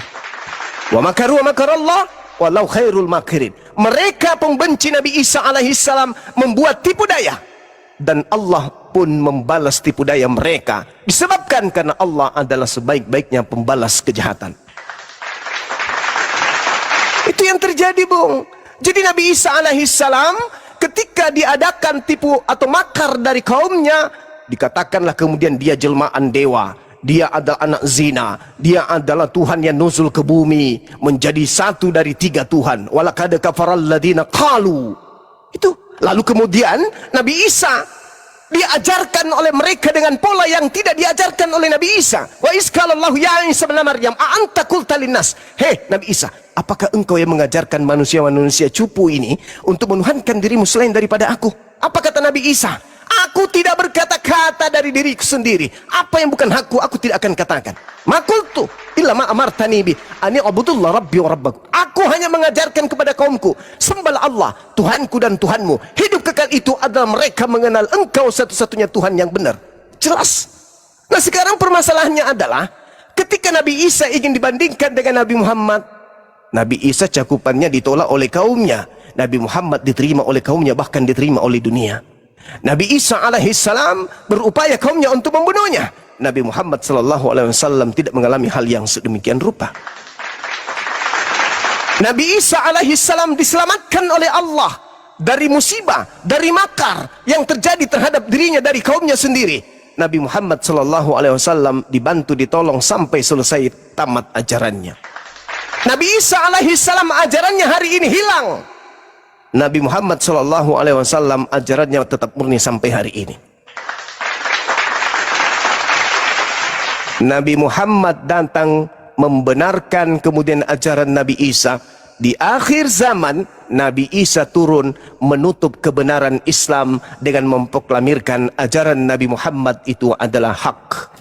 Wa makaru wa makarallah wallahu khairul makirin. Mereka pembenci Nabi Isa alaihissalam membuat tipu daya, dan Allah pun membalas tipu daya mereka, disebabkan karena Allah adalah sebaik-baiknya pembalas kejahatan. Itu yang terjadi, Bung. Jadi Nabi Isa alaihissalam ketika diadakan tipu atau makar dari kaumnya, dikatakanlah kemudian dia jelmaan dewa, dia adalah anak zina, dia adalah Tuhan yang nuzul ke bumi, menjadi satu dari 3 Tuhan. Walaqad kafaral ladina qalu. Itu. Lalu kemudian Nabi Isa diajarkan oleh mereka dengan pola yang tidak diajarkan oleh Nabi Isa. Wa iskalallahu ya Isa bin Maryam a anta qulta linnas. Hei Nabi Isa, apakah engkau yang mengajarkan manusia-manusia cupu ini untuk menuhankan dirimu selain daripada aku? Apa kata Nabi Isa? Aku tidak berkata-kata dari diriku sendiri. Apa yang bukan hakku, aku tidak akan katakan. Makultu illa ma amartani bi ani abudullah rabbi wa rabbakum. Aku hanya mengajarkan kepada kaumku, sembahlah Allah, Tuhanku dan Tuhanmu. Hidup kekal itu adalah mereka mengenal engkau satu-satunya Tuhan yang benar. Jelas. Nah sekarang permasalahannya adalah, ketika Nabi Isa ingin dibandingkan dengan Nabi Muhammad, Nabi Isa cakupannya ditolak oleh kaumnya, Nabi Muhammad diterima oleh kaumnya, bahkan diterima oleh dunia. Nabi Isa alaihissalam berupaya kaumnya untuk membunuhnya. Nabi Muhammad sallallahu alaihi wasallam tidak mengalami hal yang sedemikian rupa. Nabi Isa alaihissalam diselamatkan oleh Allah dari musibah, dari makar yang terjadi terhadap dirinya dari kaumnya sendiri. Nabi Muhammad sallallahu alaihi wasallam dibantu, ditolong sampai selesai tamat ajarannya. Nabi Isa alaihissalam ajarannya hari ini hilang. Nabi Muhammad sallallahu alaihi wasallam ajarannya tetap murni sampai hari ini. Nabi Muhammad datang membenarkan kemudian ajaran Nabi Isa. Di akhir zaman Nabi Isa turun menutup kebenaran Islam dengan memproklamirkan ajaran Nabi Muhammad itu adalah hak.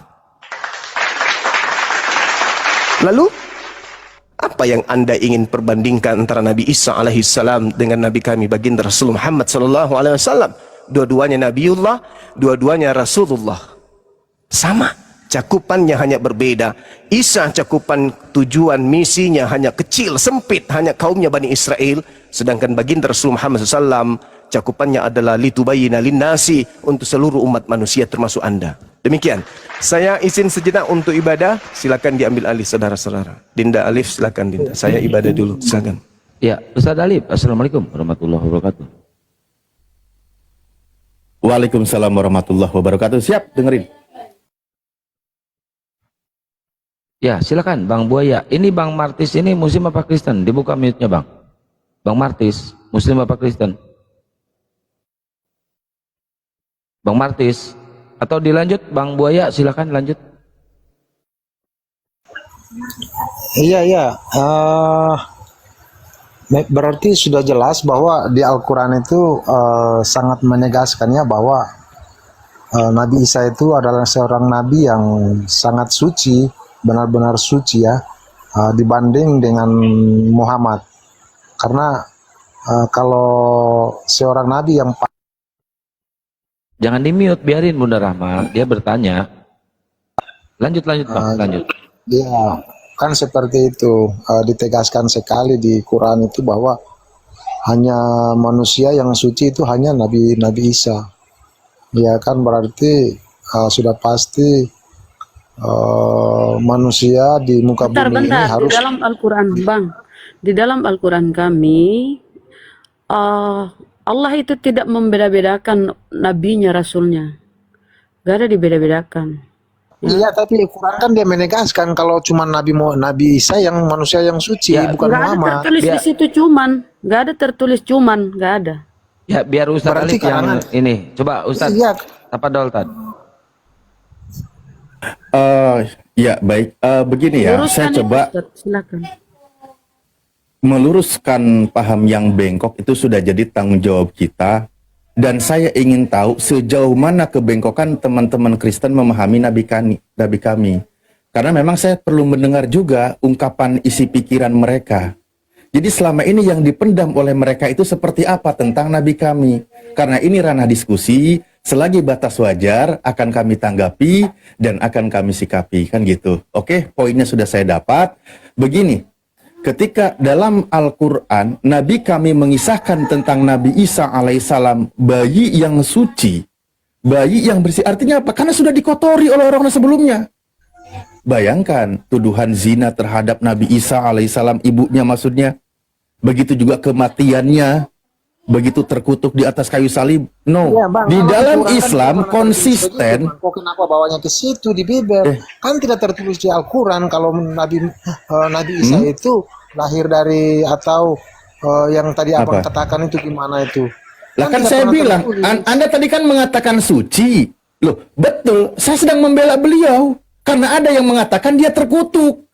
Lalu apa yang Anda ingin perbandingkan antara Nabi Isa alaihissalam dengan Nabi kami baginda Rasul Muhammad sallallahu alaihi wasallam? Dua-duanya Nabiullah, dua-duanya Rasulullah. Sama, cakupannya hanya berbeda. Isa cakupan tujuan misinya hanya kecil, sempit, hanya kaumnya Bani Israel. Sedangkan baginda Rasul Muhammad SAW cakupannya adalah litubayyina linnasi, untuk seluruh umat manusia termasuk Anda. Demikian. Saya izin sejenak untuk ibadah. Silakan diambil alih saudara-saudara. Dinda Alif, silakan Dinda. Saya ibadah dulu. Silakan. Ya, Ustaz Alif. Assalamualaikum warahmatullahi wabarakatuh. Waalaikumsalam warahmatullahi wabarakatuh. Siap, dengerin. Ya, silakan Bang Buaya. Ini Bang Martis ini Muslim apa Kristen? Dibuka mute-nya Bang. Bang Martis, Muslim apa Kristen? Bang Martis. Atau dilanjut Bang Buaya, silakan lanjut. Iya, iya. Berarti sudah jelas bahwa di Al-Quran itu sangat menegaskannya bahwa Nabi Isa itu adalah seorang nabi yang sangat suci, benar-benar suci ya, dibanding dengan Muhammad. Karena kalau seorang nabi yang Jangan di mute, biarin Bunda Rahma, dia bertanya. Lanjut Bang, lanjut. ya kan seperti itu, ditegaskan sekali di Quran itu bahwa hanya manusia yang suci itu hanya Nabi Isa. Ya kan berarti sudah pasti manusia di muka bumi ini harus. Di dalam Al-Quran, Bang, di dalam Al-Quran kami, Allah itu tidak membeda-bedakan nabinya, rasulnya. Gak ada dibeda-bedakan. Iya, tapi Quran kan dia menegaskan kalau cuma Nabi Isa yang manusia yang suci, bukan Gak ada Muhammad. tertulis di situ cuman, gak ada tertulis cuman, gak ada. Ya biar Ustaz Berarti Alif yang karena- ini. Coba Ustaz, Iya. apa Doltan? Ya baik, begini ya, Luruskan saya itu, coba Ustaz. Silakan. meluruskan paham yang bengkok itu sudah jadi tanggung jawab kita. Dan saya ingin tahu sejauh mana kebengkokan teman-teman Kristen memahami nabi kami. Karena memang saya perlu mendengar juga ungkapan isi pikiran mereka. Jadi selama ini yang dipendam oleh mereka itu seperti apa tentang nabi kami. Karena ini ranah diskusi, selagi batas wajar akan kami tanggapi dan akan kami sikapi, kan gitu. Oke, poinnya sudah saya dapat. Begini, ketika dalam Al-Quran, Nabi kami mengisahkan tentang Nabi Isa alaihissalam, bayi yang suci, bayi yang bersih. Artinya apa? Karena sudah dikotori oleh orang sebelumnya. Bayangkan tuduhan zina terhadap Nabi Isa alaihissalam, ibunya maksudnya. Begitu juga kematiannya, begitu terkutuk di atas kayu salib. No, Iya, Bang, di kalau dalam Al-Quran kan Islam tidak pernah konsisten. tertulis begitu, Bang. Kok kenapa bawanya ke situ di Bible? Kan tidak tertulis di Al-Quran kalau Nabi Isa itu lahir dari atau yang tadi abang Apa? katakan itu gimana itu? Lah kan tidak saya pernah bilang, tertulis. Anda tadi kan mengatakan suci. Loh, betul. Saya sedang membela beliau. Karena ada yang mengatakan dia terkutuk.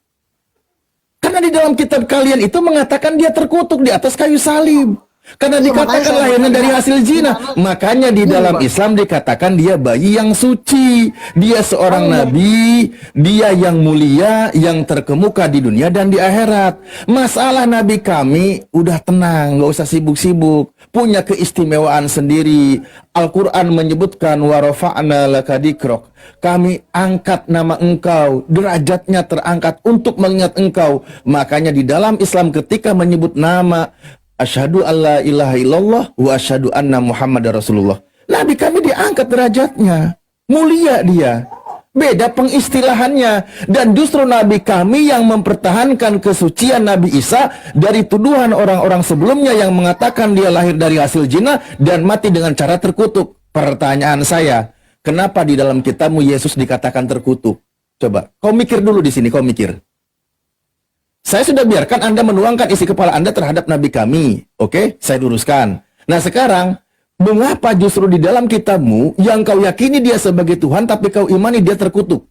Karena di dalam kitab kalian itu mengatakan dia terkutuk di atas kayu salib. Karena Iya, dikatakan makanya saya lahirnya bertanya, dari hasil zina. Makanya di Iya, dalam Bang. Islam dikatakan dia bayi yang suci. Dia seorang nabi. Dia yang mulia, yang terkemuka di dunia dan di akhirat. Masalah nabi kami udah tenang, nggak usah sibuk-sibuk. Punya keistimewaan sendiri. Al-Quran menyebutkan warafa'na laka dikrok. Kami angkat nama engkau, derajatnya terangkat untuk mengingat engkau. Makanya di dalam Islam ketika menyebut nama asyhadu alla ilaha illallah wa asyhadu anna Muhammadar Rasulullah, Nabi kami diangkat derajatnya, mulia dia. Beda pengistilahannya. Dan justru Nabi kami yang mempertahankan kesucian Nabi Isa dari tuduhan orang-orang sebelumnya yang mengatakan dia lahir dari hasil zina dan mati dengan cara terkutuk. Pertanyaan saya, kenapa di dalam kitabmu Yesus dikatakan terkutuk? Coba, kau mikir dulu di sini, kau mikir. Saya sudah biarkan Anda menuangkan isi kepala Anda terhadap Nabi kami. Oke, saya luruskan. Nah sekarang, mengapa justru di dalam kitabmu yang kau yakini dia sebagai Tuhan tapi kau imani dia terkutuk?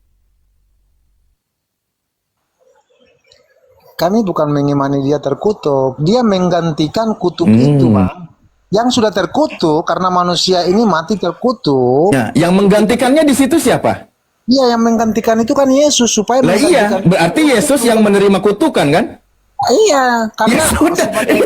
Kami bukan mengimani dia terkutuk, dia menggantikan kutuk itu, Bang. Yang sudah terkutuk karena manusia ini mati terkutuk. Nah, yang menggantikannya di situ siapa? Iya, yang menggantikan itu kan Yesus supaya Lah iya, menggantikan. berarti Yesus yang menerima kutukan kan? Iya, karena Ya sudah, sebagai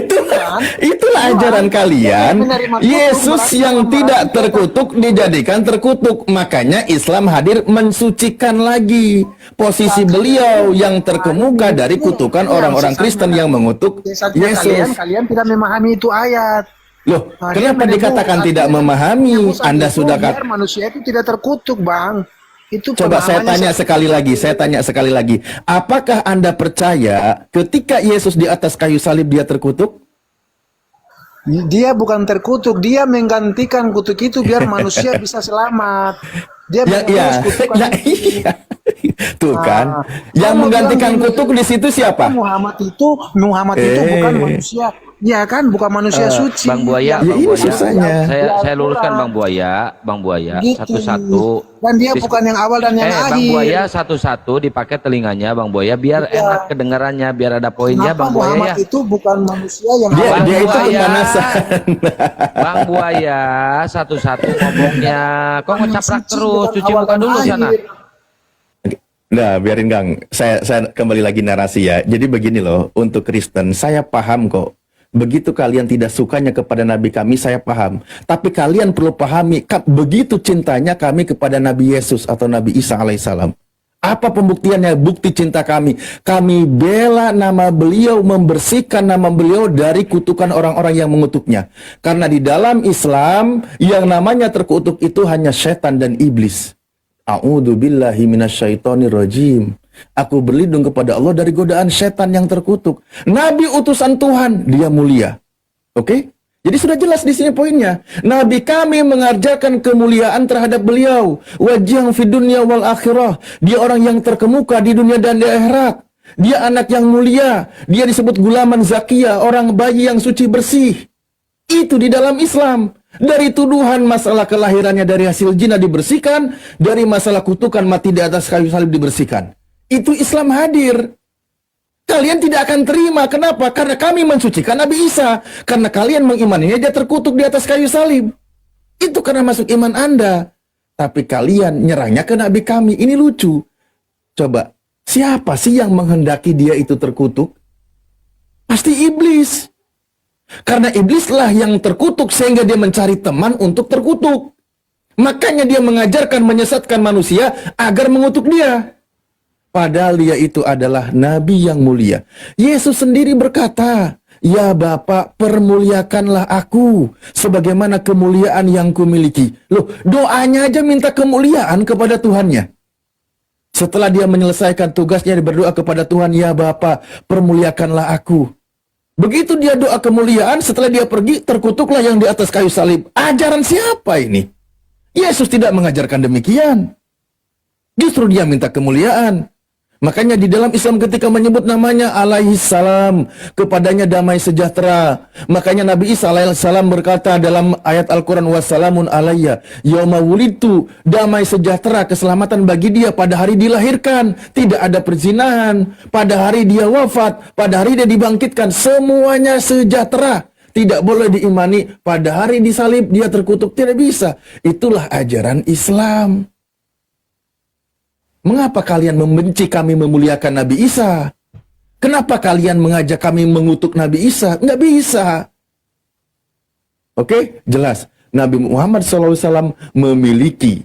itulah ajaran kalian. menerima kutuk, Yesus berarti yang menerima tidak kutuk. terkutuk dijadikan terkutuk. Makanya Islam hadir mensucikan lagi posisi beliau yang terkemuka dari kutukan orang-orang Kristen yang mengutuk Yesus. Kalian tidak memahami itu ayat. Loh, Nah, kenapa dia dikatakan menyebut, tidak artinya memahami? menyebut Anda itu sudah biar manusia itu tidak terkutuk, Bang. Itu Coba saya pemahamannya tanya sekali lagi. Apakah Anda percaya ketika Yesus di atas kayu salib dia terkutuk? Dia bukan terkutuk, dia menggantikan kutuk itu biar manusia bisa selamat. Dia Ya, mengurus kutukan itu. iya. Tuh kan, yang Kalau menggantikan bilang gini, kutuk di situ siapa? Muhammad itu bukan manusia, ya kan, bukan manusia suci. Bang Buaya, Ya Bang ini Buaya. susahnya. Saya luruskan Bang Buaya Gitu. satu-satu. Dan dia bukan yang awal dan yang Bang akhir. Buaya satu-satu dipakai telinganya Bang Buaya biar Iya. enak kedengarannya, biar ada poinnya Kenapa Bang Buaya Muhammad ya. itu bukan manusia yang Dia, awal? dia itu Buaya. pemanasan. Bang Buaya satu-satu ngomongnya. Kok ngecaplak Suci terus? bukan Cuci awal muka dan dulu sana. akhir. Nah, biarin Gang. Saya kembali lagi narasi ya. Jadi begini loh, untuk Kristen, saya paham kok. Begitu kalian tidak sukanya kepada Nabi kami, saya paham. Tapi kalian perlu pahami, begitu cintanya kami kepada Nabi Yesus atau Nabi Isa alaihissalam. Apa pembuktiannya? Bukti cinta kami. Kami bela nama beliau, membersihkan nama beliau dari kutukan orang-orang yang mengutuknya. Karena di dalam Islam, yang namanya terkutuk itu hanya setan dan iblis. A'udzu billahi minasyaitonir rajim. Aku berlindung kepada Allah dari godaan setan yang terkutuk. Nabi utusan Tuhan, dia mulia. Oke? Jadi sudah jelas di sini poinnya. Nabi kami mengajarkan kemuliaan terhadap beliau. Wajih fid dunya wal akhirah. Dia orang yang terkemuka di dunia dan di akhirat. Dia anak yang mulia. Dia disebut gulaman zakia, orang bayi yang suci bersih. Itu di dalam Islam. Dari tuduhan masalah kelahirannya dari hasil zina dibersihkan, dari masalah kutukan mati di atas kayu salib dibersihkan. Itu Islam hadir. Kalian tidak akan terima. Kenapa? Karena kami mensucikan Nabi Isa. Karena kalian mengimaninya dia terkutuk di atas kayu salib. Itu karena masuk iman Anda. Tapi kalian nyerahnya ke Nabi kami. Ini lucu. Coba, siapa sih yang menghendaki dia itu terkutuk? Pasti iblis. Karena iblislah yang terkutuk sehingga dia mencari teman untuk terkutuk. Makanya dia mengajarkan, menyesatkan manusia agar mengutuk dia. Padahal dia itu adalah Nabi yang mulia. Yesus sendiri berkata, "Ya Bapa, permuliakanlah aku sebagaimana kemuliaan yang kumiliki." Loh, doanya aja minta kemuliaan kepada Tuhannya. Setelah dia menyelesaikan tugasnya, dia berdoa kepada Tuhan, "Ya Bapa, permuliakanlah aku." Begitu dia doa kemuliaan, setelah dia pergi, terkutuklah yang di atas kayu salib. Ajaran siapa ini? Yesus tidak mengajarkan demikian. Justru dia minta kemuliaan. Makanya di dalam Islam ketika menyebut namanya alaihi salam, kepadanya damai sejahtera. Makanya Nabi Isa alaihi salam berkata dalam ayat Al-Quran, wassalamun alayya yauma wulidtu, damai sejahtera, keselamatan bagi dia pada hari dilahirkan. Tidak ada perzinahan. Pada hari dia wafat, pada hari dia dibangkitkan, semuanya sejahtera. Tidak boleh diimani pada hari disalib dia terkutuk, tidak bisa. Itulah ajaran Islam. Mengapa kalian membenci kami memuliakan Nabi Isa? Kenapa kalian mengajak kami mengutuk Nabi Isa? Nggak bisa. Oke, jelas. Nabi Muhammad SAW memiliki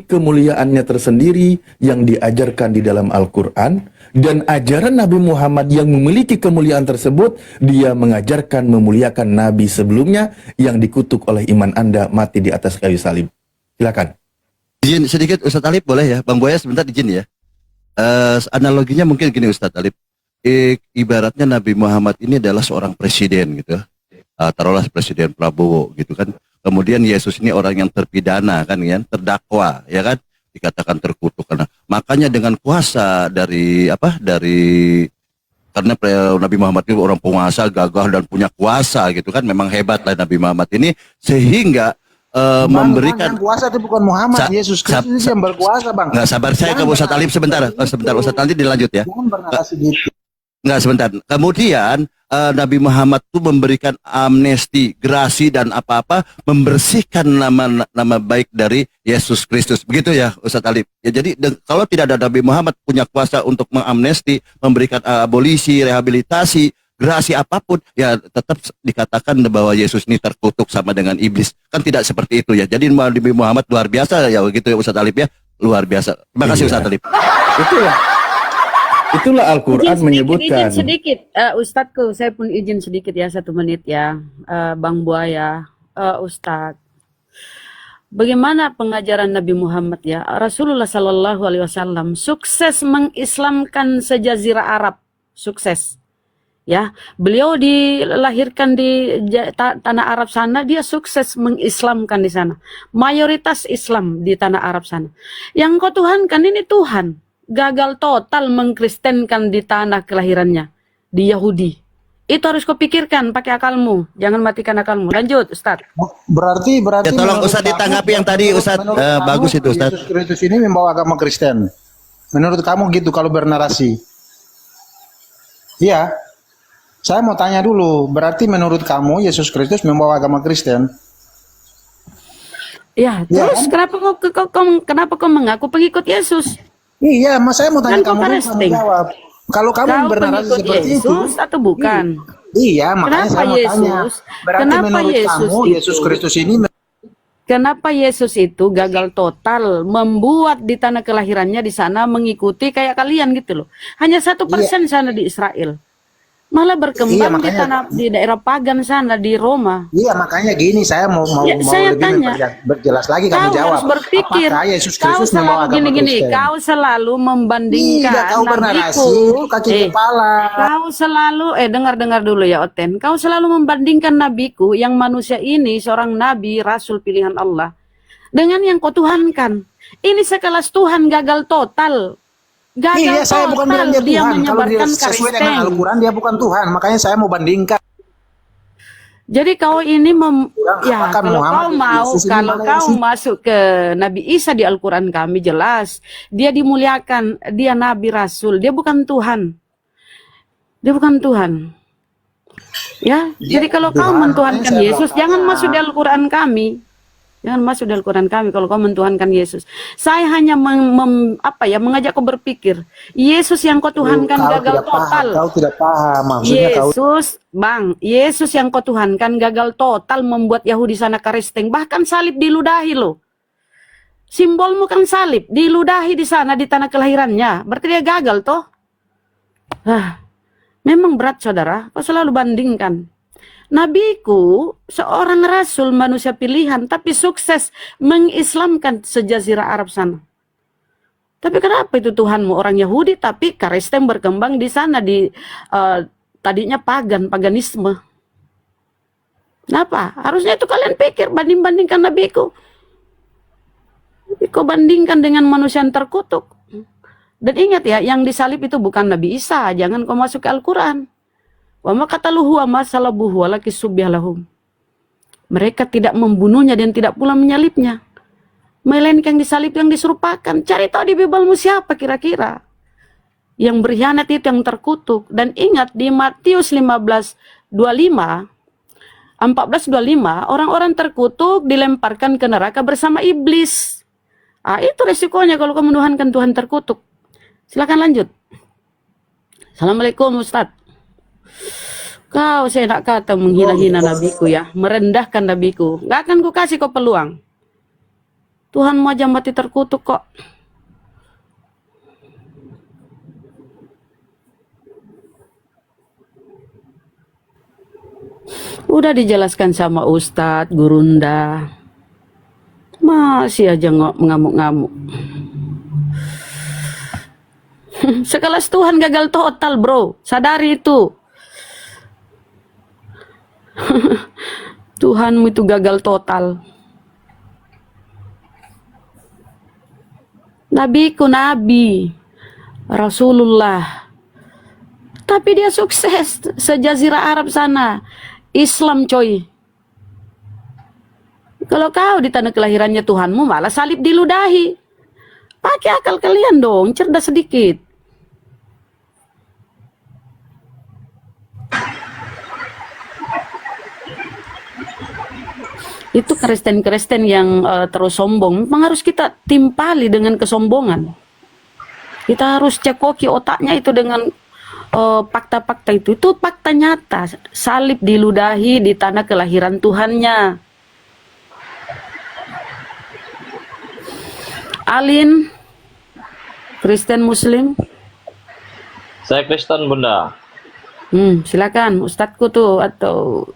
kemuliaannya tersendiri yang diajarkan di dalam Al-Quran. Dan ajaran Nabi Muhammad yang memiliki kemuliaan tersebut, dia mengajarkan memuliakan Nabi sebelumnya yang dikutuk oleh iman Anda mati di atas kayu salib. Silakan. Izin sedikit Ustadz Alip boleh ya? Bang Buaya sebentar izin ya. Analoginya mungkin gini Ustadz Alip. Ibaratnya Nabi Muhammad ini adalah seorang presiden gitu. Taruhlah Presiden Prabowo gitu kan. Kemudian Yesus ini orang yang terpidana kan ya, terdakwa ya kan, dikatakan terkutuk karena makanya dengan kuasa dari karena Nabi Muhammad itu orang penguasa, gagah dan punya kuasa gitu kan, memang hebat lah Nabi Muhammad ini sehingga memberikan yang kuasa itu bukan Muhammad, Yesus Kristus yang berkuasa, Bang. Nggak sabar saya ke Ustadz Alip sebentar Ustadz nanti dilanjut ya. Jangan bernarasi gitu. Nggak sebentar. Kemudian Nabi Muhammad itu memberikan amnesti, grasi dan apa-apa, membersihkan nama baik dari Yesus Kristus. Begitu ya Ustadz Alip. Ya jadi kalau tidak ada Nabi Muhammad punya kuasa untuk mengamnesti, memberikan abolisi, rehabilitasi, grasi apapun, ya tetap dikatakan bahwa Yesus ini terkutuk sama dengan iblis. Kan tidak seperti itu ya. Jadi Nabi Muhammad luar biasa ya gitu ya Ustadz Alip ya. Luar biasa. Terima kasih Ustadz Alip. Itulah Al-Quran menyebutkan. Izin sedikit, Ustadku, saya pun izin sedikit ya, 1 menit ya, Bang Buaya, Ustadz. Bagaimana pengajaran Nabi Muhammad ya? Rasulullah Sallallahu Alaihi Wasallam sukses mengislamkan sejazirah Arab, sukses. Ya, beliau dilahirkan di tanah Arab sana, dia sukses mengislamkan di sana. Mayoritas Islam di tanah Arab sana. Yang kau tuhankan ini Tuhan, gagal total mengkristenkan di tanah kelahirannya, di Yahudi. Itu harus kau pikirkan pakai akalmu, jangan matikan akalmu. Lanjut, Ustaz. Berarti Ya, tolong menurut Ustaz kamu- ditanggapi yang tadi Ustaz. menurut kamu, Bagus itu Ustaz. Yesus Kristus ini membawa agama Kristen. Menurut kamu gitu kalau bernarasi? Iya. Saya mau tanya dulu, berarti menurut kamu Yesus Kristus membawa agama Kristen? Ya, Iya terus kenapa kau mengaku pengikut Yesus? Iya, mas saya mau tanya Kan kau kamu dulu, kamu Kristen. jawab. Kalau kamu Kau bernarasi pengikut seperti Yesus itu, atau bukan? iya, makanya Kenapa saya mau tanya. Yesus? Berarti Kenapa menurut Yesus kamu itu? Yesus Kristus ini Kenapa Yesus itu gagal total membuat di tanah kelahirannya di sana mengikuti kayak kalian gitu loh? Hanya 1% sana di Israel, malah Iya, berkembang makanya- di daerah pagan sana di Roma. Iya, makanya gini, saya mau Ya, saya lebih tanya. berjelas lagi, kamu Kau jawab. harus berpikir. Apakah Yesus Kau Kristus membawa selalu agama gini-gini. Kristen? Kau selalu membandingkan Tidak, kau bernarasi itu kaki kepala. Kau selalu dengar dulu ya Oten. Kau selalu membandingkan nabiku yang manusia ini seorang nabi rasul pilihan Allah dengan yang kau tuhankan. Ini sekelas Tuhan gagal total. Gagal Iya, saya bukan bilang dia total dia Tuhan. Kalau dia menyebarkan sesuai dengan Kristen. Al-Quran, dia bukan Tuhan. Makanya saya mau bandingkan. Jadi kau ini apakah kalau Muhammad kau mau Yesus ini kalau mana kau sih? masuk ke Nabi Isa di Al-Quran kami jelas dia dimuliakan, dia nabi rasul, dia bukan Tuhan. Dia bukan Tuhan. Ya, jadi kalau kau Tuhan, mentuhankan makanya saya Yesus bilang, jangan masuk di Al-Quran kami. Jangan masuk di Al-Quran kami kalau kau mentuhankan Yesus. Saya hanya mengajak kau berpikir. Yesus yang kau tuhankan Kau gagal tidak paham, total. kau tidak paham. Maksudnya Yesus yang kau tuhankan gagal total membuat Yahudi sana Kristen. Bahkan salib diludahi loh. Simbolmu kan salib, diludahi di sana di tanah kelahirannya. Berarti dia gagal toh? Memang berat saudara, kau selalu bandingkan. Nabiku seorang rasul manusia pilihan tapi sukses mengislamkan sejazirah Arab sana. Tapi kenapa itu Tuhanmu orang Yahudi tapi Kristen berkembang di sana tadinya paganisme. Kenapa? Harusnya itu kalian pikir bandingkan nabiku. Kau bandingkan dengan manusia yang terkutuk. Dan ingat ya, yang disalib itu bukan Nabi Isa, jangan kau masuk ke Al-Quran. Wa ma qataluhu wa ma salabuhu walakin subbiha lahum. Mereka tidak membunuhnya dan tidak pula menyalibnya. Melainkan yang disalib yang diserupakan. Cari tahu di Bibelmu siapa kira-kira yang berkhianat itu yang terkutuk. Dan ingat di Matius 14:25 orang-orang terkutuk dilemparkan ke neraka bersama iblis. Itu resikonya kalau kau menuhankan Tuhan terkutuk. Silakan lanjut. Assalamualaikum Ustadz. Kau saya nak kata menghina-hina nabiku ya, merendahkan nabiku. Gak akan ku kasih kau peluang. Tuhanmu aja mati terkutuk kok. Udah dijelaskan sama Ustadz, Gurunda. Masih aja mengamuk-ngamuk. Sekelas Tuhan gagal total bro, sadari itu. Tuhanmu itu gagal total. Nabiku nabi, Rasulullah. Tapi dia sukses sejazirah Arab sana. Islam coy. Kalau kau di tanah kelahirannya Tuhanmu malah salib diludahi. Pakai akal kalian dong, cerdas sedikit. Itu Kristen-Kristen yang terus sombong, memang harus kita timpali dengan kesombongan. Kita harus cekoki otaknya itu dengan fakta-fakta itu. Itu fakta nyata, salib diludahi di tanah kelahiran Tuhannya. Alin, Kristen Muslim? Saya Kristen Bunda. Silakan Ustadku tuh atau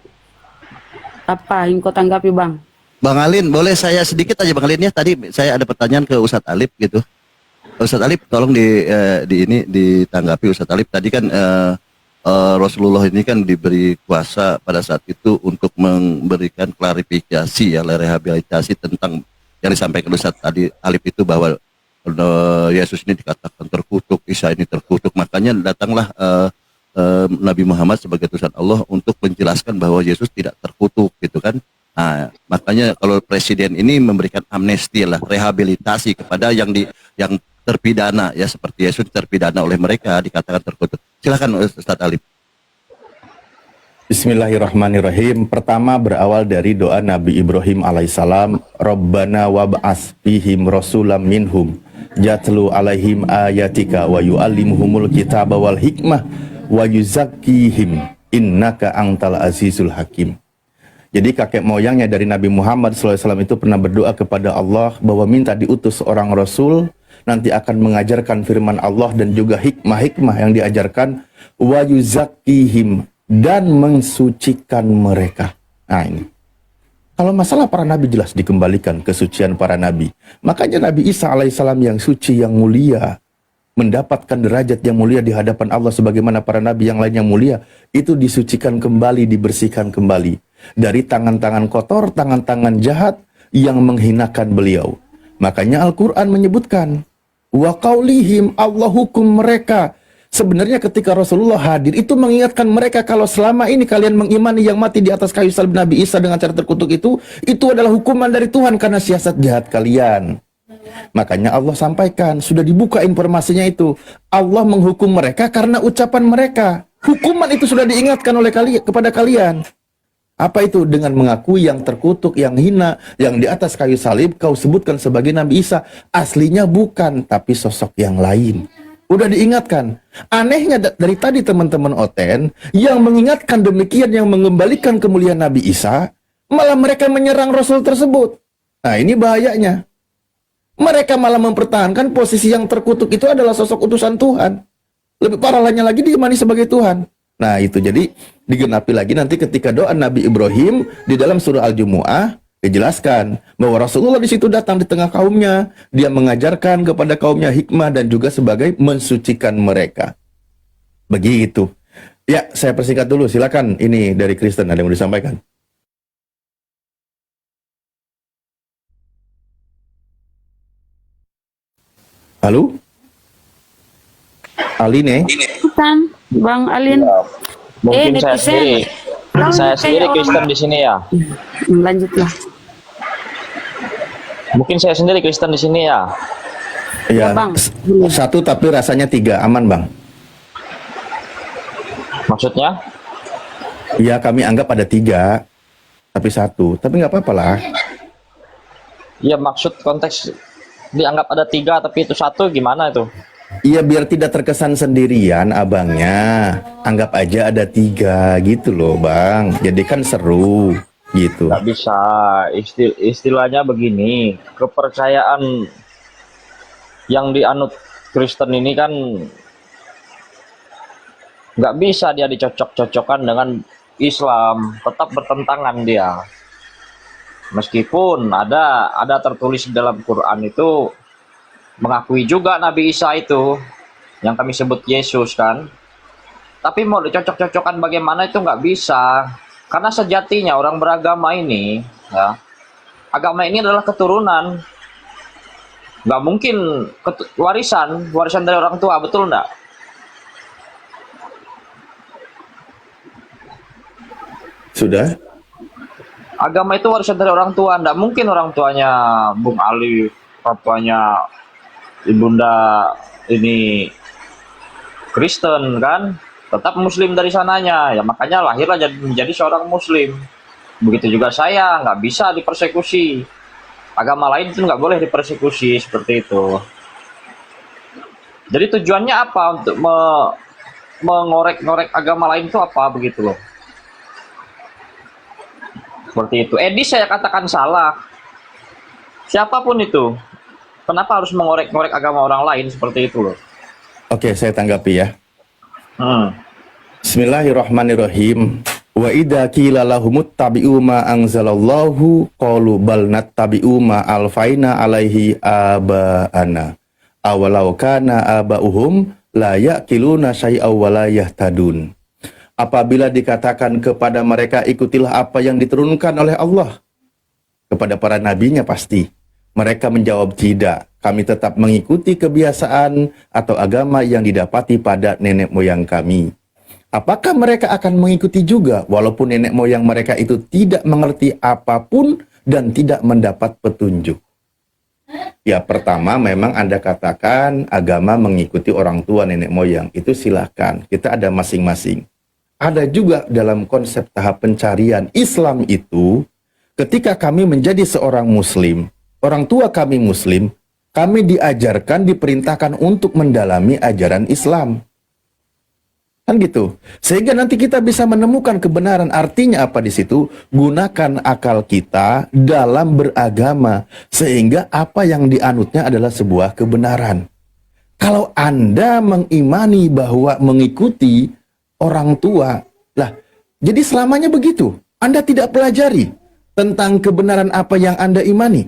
apa yang kau tanggapi Bang? Bang Alin, boleh saya sedikit aja Bang Alin ya. Tadi saya ada pertanyaan ke Ustadz Alip gitu. Ustadz Alip tolong ditanggapi Ustadz Alip. Tadi kan Rasulullah ini kan diberi kuasa pada saat itu untuk memberikan klarifikasi ya, rehabilitasi tentang yang disampaikan Ustaz tadi Alif itu bahwa Yesus ini dikatakan terkutuk, Isa ini terkutuk. Makanya datanglah Nabi Muhammad sebagai utusan Allah untuk menjelaskan bahwa Yesus tidak terkutuk gitu kan. Nah, makanya kalau presiden ini memberikan amnesti lah, rehabilitasi kepada yang terpidana ya, seperti Yesus terpidana oleh mereka dikatakan terkutuk. Silakan Ustaz Alif. Bismillahirrahmanirrahim. Pertama berawal dari doa Nabi Ibrahim alaihissalam, Rabbana wab'as fihim rasulam minhum yatlu alaihim ayatika wa yu'allimuhumul kitaba wal hikmah wa yuzakkihim innaka antal azizul hakim. Jadi kakek moyangnya dari Nabi Muhammad SAW itu pernah berdoa kepada Allah bahwa minta diutus seorang Rasul, nanti akan mengajarkan firman Allah dan juga hikmah-hikmah yang diajarkan, wa yuzakkihim, dan mensucikan mereka. Nah ini, kalau masalah para nabi jelas dikembalikan kesucian para nabi. Makanya Nabi Isa alaihissalam yang suci, yang mulia, mendapatkan derajat yang mulia di hadapan Allah sebagaimana para nabi yang lain yang mulia, itu disucikan kembali, dibersihkan kembali dari tangan-tangan kotor, tangan-tangan jahat yang menghinakan beliau. Makanya Al-Quran menyebutkan, wa qaulihim, Allah hukum mereka. Sebenarnya ketika Rasulullah hadir itu mengingatkan mereka kalau selama ini kalian mengimani yang mati di atas kayu salib Nabi Isa dengan cara terkutuk itu adalah hukuman dari Tuhan karena siasat jahat kalian. Makanya Allah sampaikan, sudah dibuka informasinya itu. Allah menghukum mereka karena ucapan mereka. Hukuman itu sudah diingatkan oleh kepada kalian. Apa itu? Dengan mengakui yang terkutuk, yang hina, yang di atas kayu salib kau sebutkan sebagai Nabi Isa. Aslinya bukan, tapi sosok yang lain. Udah diingatkan. Anehnya dari tadi teman-teman Oten yang mengingatkan demikian, yang mengembalikan kemuliaan Nabi Isa, malah mereka menyerang Rasul tersebut. Nah ini bahayanya. Mereka malah mempertahankan posisi yang terkutuk itu adalah sosok utusan Tuhan. Lebih parahnya lagi diimani sebagai Tuhan. Nah itu jadi digenapi lagi nanti ketika doa Nabi Ibrahim di dalam surah Al-Jumu'ah. Dijelaskan bahwa Rasulullah di situ datang di tengah kaumnya, dia mengajarkan kepada kaumnya hikmah dan juga sebagai mensucikan mereka. Begitu. Ya, saya persingkat dulu. Silakan, ini dari Kristen ada yang mau disampaikan. Halo? Aline? Bukan, Bang Alin. Mungkin saya sendiri. Saya sendiri Kristen di sini ya. Lanjutlah. Mungkin saya sendiri Kristen di sini ya. Ya, Bang. Satu tapi rasanya 3, aman Bang. Maksudnya? Ya kami anggap ada 3, tapi 1, tapi nggak apa-apa lah. Ya maksud konteks dianggap ada 3 tapi itu 1 gimana itu? Iya biar tidak terkesan sendirian abangnya. Anggap aja ada 3 gitu loh Bang. Jadi kan seru gitu. Nggak bisa. Istilahnya begini. Kepercayaan yang dianut Kristen ini kan nggak bisa dia dicocok-cocokkan dengan Islam. Tetap bertentangan dia. Meskipun ada tertulis di dalam Quran itu mengakui juga Nabi Isa itu yang kami sebut Yesus kan, tapi mau dicocok-cocokkan bagaimana itu nggak bisa, karena sejatinya orang beragama ini ya, agama ini adalah keturunan, nggak mungkin warisan dari orang tua, betul nggak? Sudah? Agama itu warisan dari orang tua, nggak mungkin orang tuanya Bung Ali, papanya ibunda ini Kristen kan, tetap Muslim dari sananya ya, makanya lahirlah menjadi seorang Muslim. Begitu juga saya, nggak bisa dipersekusi. Agama lain itu nggak boleh dipersekusi seperti itu. Jadi tujuannya apa untuk mengorek-ngorek agama lain itu apa begitu loh? Seperti itu. Edi saya katakan salah. Siapapun itu. Kenapa harus mengorek-ngorek agama orang lain seperti itu loh? Oke, saya tanggapi ya. Bismillahirrahmanirrahim. Wa idza qila lahumut tabi'u ma anzalallahu qalu bal nattabi'u ma alfaina alaihi aba'ana. Awalau kana aba'uhum la ya'qiluna syai'aw wa la yahtadun. Apabila dikatakan kepada mereka, ikutilah apa yang diturunkan oleh Allah kepada para nabinya, pasti mereka menjawab, tidak, kami tetap mengikuti kebiasaan atau agama yang didapati pada nenek moyang kami. Apakah mereka akan mengikuti juga walaupun nenek moyang mereka itu tidak mengerti apapun dan tidak mendapat petunjuk? Ya, pertama memang Anda katakan agama mengikuti orang tua nenek moyang, itu silahkan, kita ada masing-masing. Ada juga dalam konsep tahap pencarian Islam itu, ketika kami menjadi seorang muslim, orang tua kami muslim, kami diajarkan, diperintahkan untuk mendalami ajaran Islam. Kan gitu. Sehingga nanti kita bisa menemukan kebenaran. Artinya apa di situ? Gunakan akal kita dalam beragama, sehingga apa yang dianutnya adalah sebuah kebenaran. Kalau Anda mengimani bahwa mengikuti orang tua, lah, jadi selamanya begitu. Anda tidak pelajari tentang kebenaran apa yang Anda imani.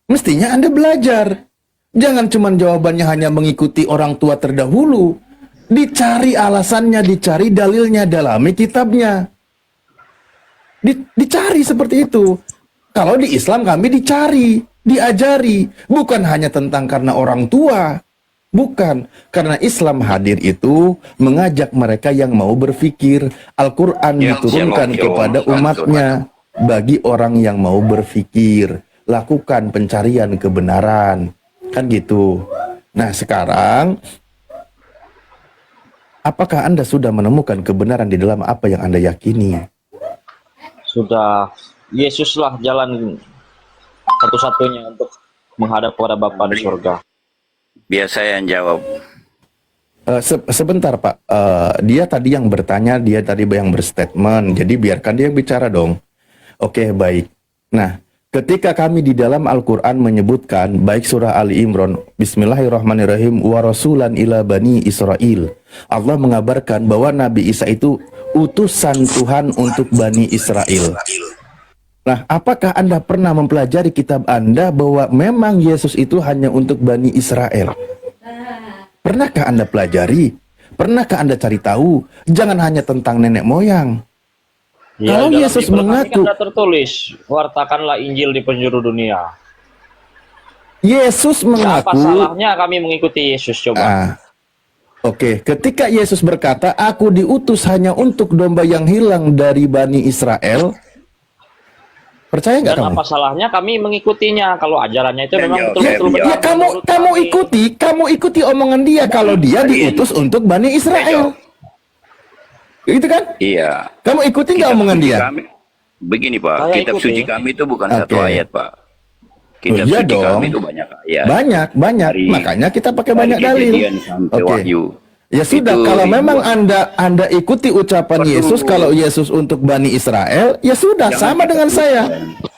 Mestinya Anda belajar. Jangan cuma jawabannya hanya mengikuti orang tua terdahulu. Dicari alasannya, dicari dalilnya, dalami kitabnya. Dicari seperti itu. Kalau di Islam kami dicari, diajari. Bukan hanya tentang karena orang tua. Bukan, karena Islam hadir itu mengajak mereka yang mau berpikir. Al-Quran diturunkan kepada umatnya bagi orang yang mau berpikir. Lakukan pencarian kebenaran. Kan gitu. Nah sekarang, apakah Anda sudah menemukan kebenaran di dalam apa yang Anda yakini? Sudah. Yesuslah jalan satu-satunya untuk menghadap kepada Bapa di surga. Biar saya yang jawab. Sebentar Pak, dia tadi yang bertanya, dia tadi yang berstatement, jadi biarkan dia bicara dong. Oke, baik. Nah, ketika kami di dalam Al-Quran menyebutkan, baik surah Ali Imran, Bismillahirrahmanirrahim, wa rasulan ila bani Israel, Allah mengabarkan bahwa Nabi Isa itu utusan Tuhan untuk Bani Israel. Nah, apakah Anda pernah mempelajari kitab Anda bahwa memang Yesus itu hanya untuk Bani Israel? Pernahkah Anda pelajari? Pernahkah Anda cari tahu? Jangan hanya tentang nenek moyang. Ya, kalau dalam Yesus Bible kami mengaku, kan sudah tertulis, wartakanlah Injil di penjuru dunia. Yesus Apa mengaku, salahnya kami mengikuti Yesus, coba? Oke, ketika Yesus berkata, aku diutus hanya untuk domba yang hilang dari Bani Israel, percaya nggak Dan kamu? apa salahnya kami mengikutinya kalau ajarannya itu memang betul-betul Ya, kamu ikuti omongan dia kalau dia diutus untuk Bani Israel. Gitu kan? Iya. Kamu ikuti nggak omongan dia? Begini Pak, Saya kitab ikuti. suci kami itu bukan satu Oke. ayat Pak. Kitab Iya suci dong. kami itu banyak ayat. Banyak. Dari- Makanya kita pakai dari banyak dalil. Kejadian sampai Oke. Wahyu. Ya sudah, Itu kalau memang ribuan. Anda ikuti ucapan Betul. Yesus, kalau Yesus untuk Bani Israel, ya sudah, Jangan sama kita dengan saya. tuliskan.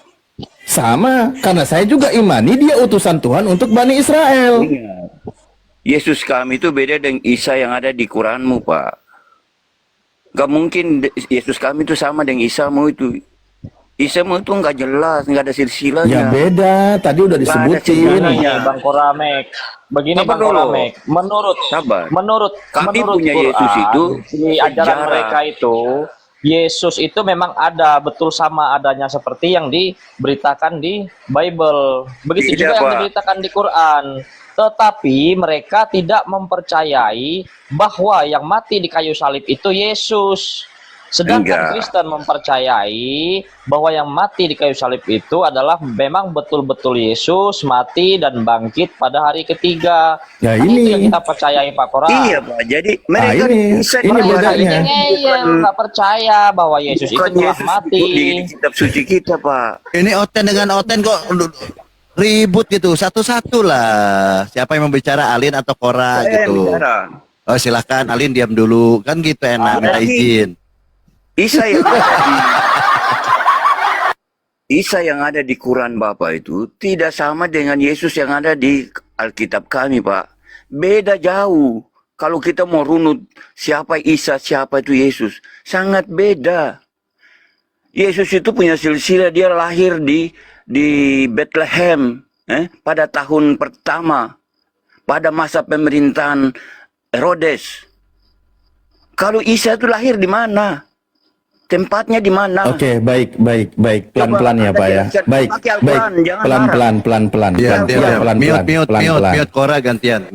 Sama, karena saya juga imani dia utusan Tuhan untuk Bani Israel. Ingat, Yesus kami itu beda dengan Isa yang ada di Quranmu Pak. Gak mungkin Yesus kami itu sama dengan Isamu itu. Isamu itu nggak jelas, nggak ada silsilahnya. Ya beda, tadi udah Nggak ada disebutin. silsilahnya. Bang Koramek, begini Sabar Bang dulu. Koramek, Sabar. menurut Kami menurut punya Quran, Yesus itu di ajaran sejarah. mereka itu Yesus itu memang ada betul sama adanya seperti yang diberitakan di Bible. Begitu Tidak, juga yang Pak. diberitakan di Quran. Tetapi mereka tidak mempercayai bahwa yang mati di kayu salib itu Yesus. Sedangkan Enggak. Kristen mempercayai bahwa yang mati di kayu salib itu adalah memang betul-betul Yesus mati dan bangkit pada hari ketiga. Ya Itu ini. yang kita percayai Pak Koran. Iya Pak, jadi mereka ini bisa bedanya. Ngeyel, nggak percaya bahwa Yesus itu bukan telah Yesus mati. di kitab suci kita Pak. Ini Oten dengan Oten kok ribut gitu, satu-satu lah. Siapa yang membicara, Alin atau Kora Saya yang gitu? bicara. Oh silahkan, Alin diam dulu, kan gitu enak, minta izin. Isa yang ada di Isa yang ada di Quran Bapak itu tidak sama dengan Yesus yang ada di Alkitab kami Pak. Beda jauh. Kalau kita mau runut siapa Isa, siapa itu Yesus, sangat beda. Yesus itu punya silsilah, dia lahir di Bethlehem pada tahun pertama pada masa pemerintahan Herodes. Kalau Isa itu lahir di mana? Tempatnya di mana? Oke, baik. Pelan-pelan ya, Pak ya. Baik. Pelan-pelan. Mute Kora gantian.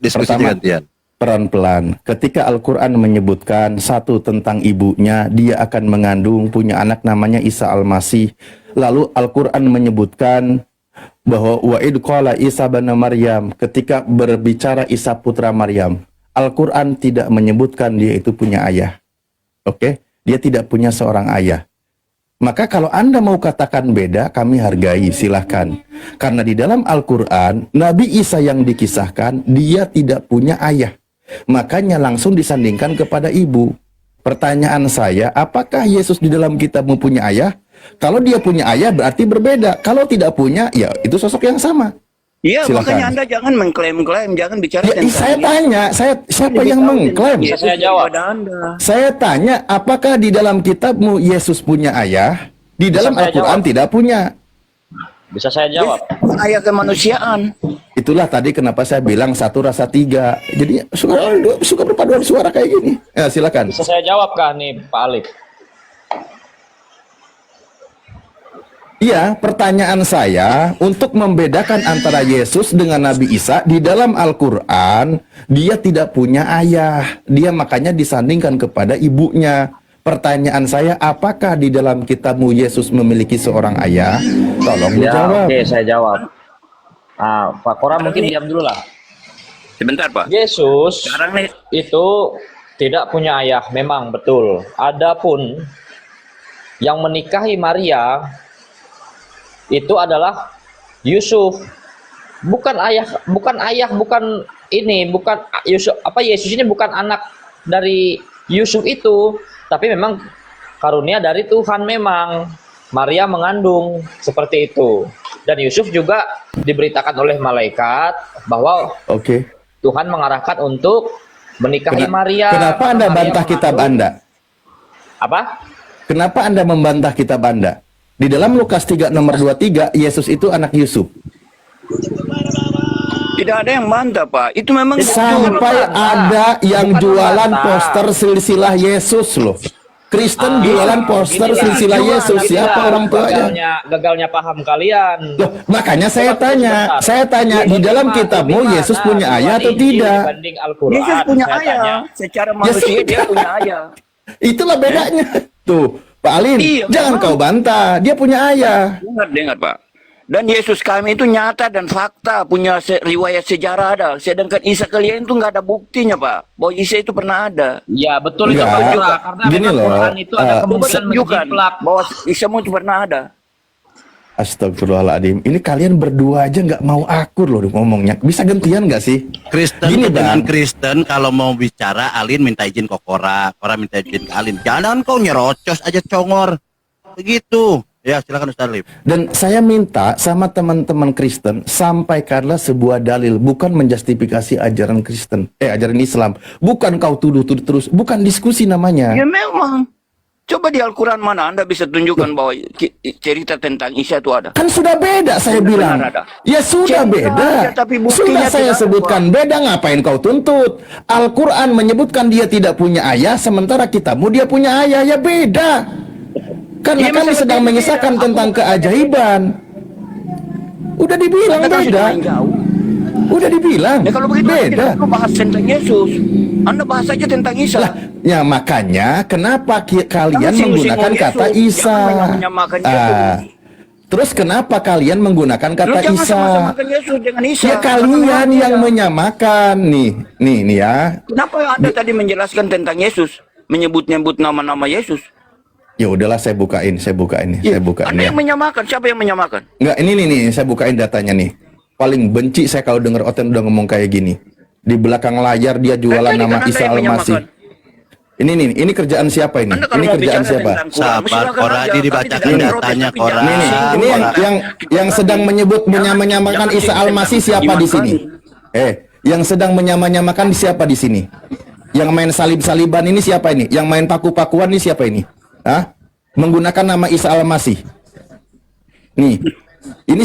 Diskusi gantian. Pelan-pelan. Ketika Al-Quran menyebutkan satu tentang ibunya, dia akan mengandung punya anak namanya Isa Al-Masih. Lalu Al-Quran menyebutkan bahwa wa id qala Isa bin Maryam, ketika berbicara Isa putra Maryam, Al-Quran tidak menyebutkan dia itu punya ayah. Oke? Dia tidak punya seorang ayah. Maka kalau Anda mau katakan beda, kami hargai, silahkan. Karena di dalam Al-Quran, Nabi Isa yang dikisahkan, dia tidak punya ayah. Makanya langsung disandingkan kepada ibu. Pertanyaan saya, apakah Yesus di dalam kitab mempunyai ayah? Kalau dia punya ayah berarti berbeda. Kalau tidak punya, ya itu sosok yang sama. Iya, Silakan. makanya Anda jangan mengklaim-klaim, jangan bicara Ya, tentang saya tanya, siapa yang mengklaim? Saya jawab. Saya tanya, apakah di dalam kitabmu Yesus punya ayah? Di dalam saya Al-Quran jawab. tidak punya. Bisa saya jawab? Ayah kemanusiaan. Itulah tadi kenapa saya bilang satu rasa tiga. Jadi suka berpaduan suara kayak gini. Ya, silakan. Bisa saya jawab kah nih, Pak Alif? Iya, pertanyaan saya untuk membedakan antara Yesus dengan Nabi Isa di dalam Al-Quran, dia tidak punya ayah. Dia makanya disandingkan kepada ibunya. Pertanyaan saya, apakah di dalam kitabmu Yesus memiliki seorang ayah? Tolong dijawab. Oke, saya jawab. Nah, Pak Kora mungkin diam dulu lah. Sebentar, Pak. Yesus Sekarang nih, itu tidak punya ayah, memang betul. Adapun yang menikahi Maria itu adalah Yusuf. Bukan Yusuf, Yesus ini bukan anak dari Yusuf itu, tapi memang karunia dari Tuhan memang. Maria mengandung seperti itu. Dan Yusuf juga diberitakan oleh malaikat bahwa Tuhan mengarahkan untuk menikahi Maria. Kenapa Anda bantah kitab Anda? Apa? Kenapa Anda membantah kitab Anda? Di dalam Lukas 3 nomor 23, Yesus itu anak Yusuf. tidak ada yang bantah, Pak. Itu memang Sampai ada yang jualan poster silsilah Yesus loh. Kristen jualan poster silsilah Yesus. Siapa orang tuanya? Gagalnya paham kalian. Loh, makanya saya tanya, di dalam kitabmu Yesus punya ayah atau tidak? Yesus punya ayah. Secara manusia dia punya ayah. Itulah bedanya. Tuh, Pak Alim, jangan kau bantah. Dia punya ayah. Dengar, Pak. Dan Yesus kami itu nyata dan fakta, punya riwayat sejarah ada. Sedangkan Isa kalian itu nggak ada buktinya, Pak. Bahwa Isa itu pernah ada. Ya, betul itu, Pak. Karena Gini loh, Quran itu ada kemungkinan menjiplak bahwa Isa itu pernah ada. Astagfirullahaladzim. Ini kalian berdua aja nggak mau akur loh ngomongnya. Bisa gantian nggak sih? Kristen Gini, dengan Bang. Kristen kalau mau bicara, Alin minta izin ke Kora minta izin ke Alin. Jangan kau nyerocos aja congor. Begitu. Ya, silakan Ustaz Alif. Dan saya minta sama teman-teman Kristen, sampaikanlah sebuah dalil, bukan menjustifikasi ajaran Kristen, ajaran Islam. Bukan kau tuduh-tuduh terus, bukan diskusi namanya. Ya memang. Coba di Al-Quran mana Anda bisa tunjukkan bahwa cerita tentang Isa itu ada? Kan sudah beda saya bilang. Ya sudah beda. Sudah saya sebutkan beda, ngapain kau tuntut? Al-Quran menyebutkan dia tidak punya ayah, sementara kitabmu dia punya ayah, ya beda. Karena kami sedang mengisahkan tentang keajaiban. Udah dibilang beda. Udah dibilang Ya kalau begitu beda. kita bahas tentang Yesus. Anda bahas saja tentang Isa. Ya makanya kenapa kalian Jangan singgung-singgung menggunakan kata Yesus. Isa? Jangan menyamakan Yesus. Terus kenapa kalian menggunakan kata Lu jangan Isa? sama-samakan Yesus dengan Isa. Ya kalian yang menyamakan nih ya. Kenapa Anda tadi menjelaskan tentang Yesus, menyebut-nyebut nama-nama Yesus? Ya udahlah saya bukain Anda ya. yang menyamakan, siapa yang menyamakan? Enggak, ini nih saya bukain datanya nih. Paling benci saya kalau dengar Oten udah ngomong kayak gini. Di belakang layar dia jualan nama Isa Al-Masih. Ini kerjaan siapa ini? Ini kerjaan siapa? Sabar, Kora aja dibacakan datanya, Kora. Ini yang sedang menyamakan Isa Al-Masih siapa di sini? Yang sedang menyamakan siapa di sini? Yang main salib-saliban ini siapa ini? Yang main paku-pakuan ini siapa ini? Hah? Menggunakan nama Isa Al-Masih. Nih, ini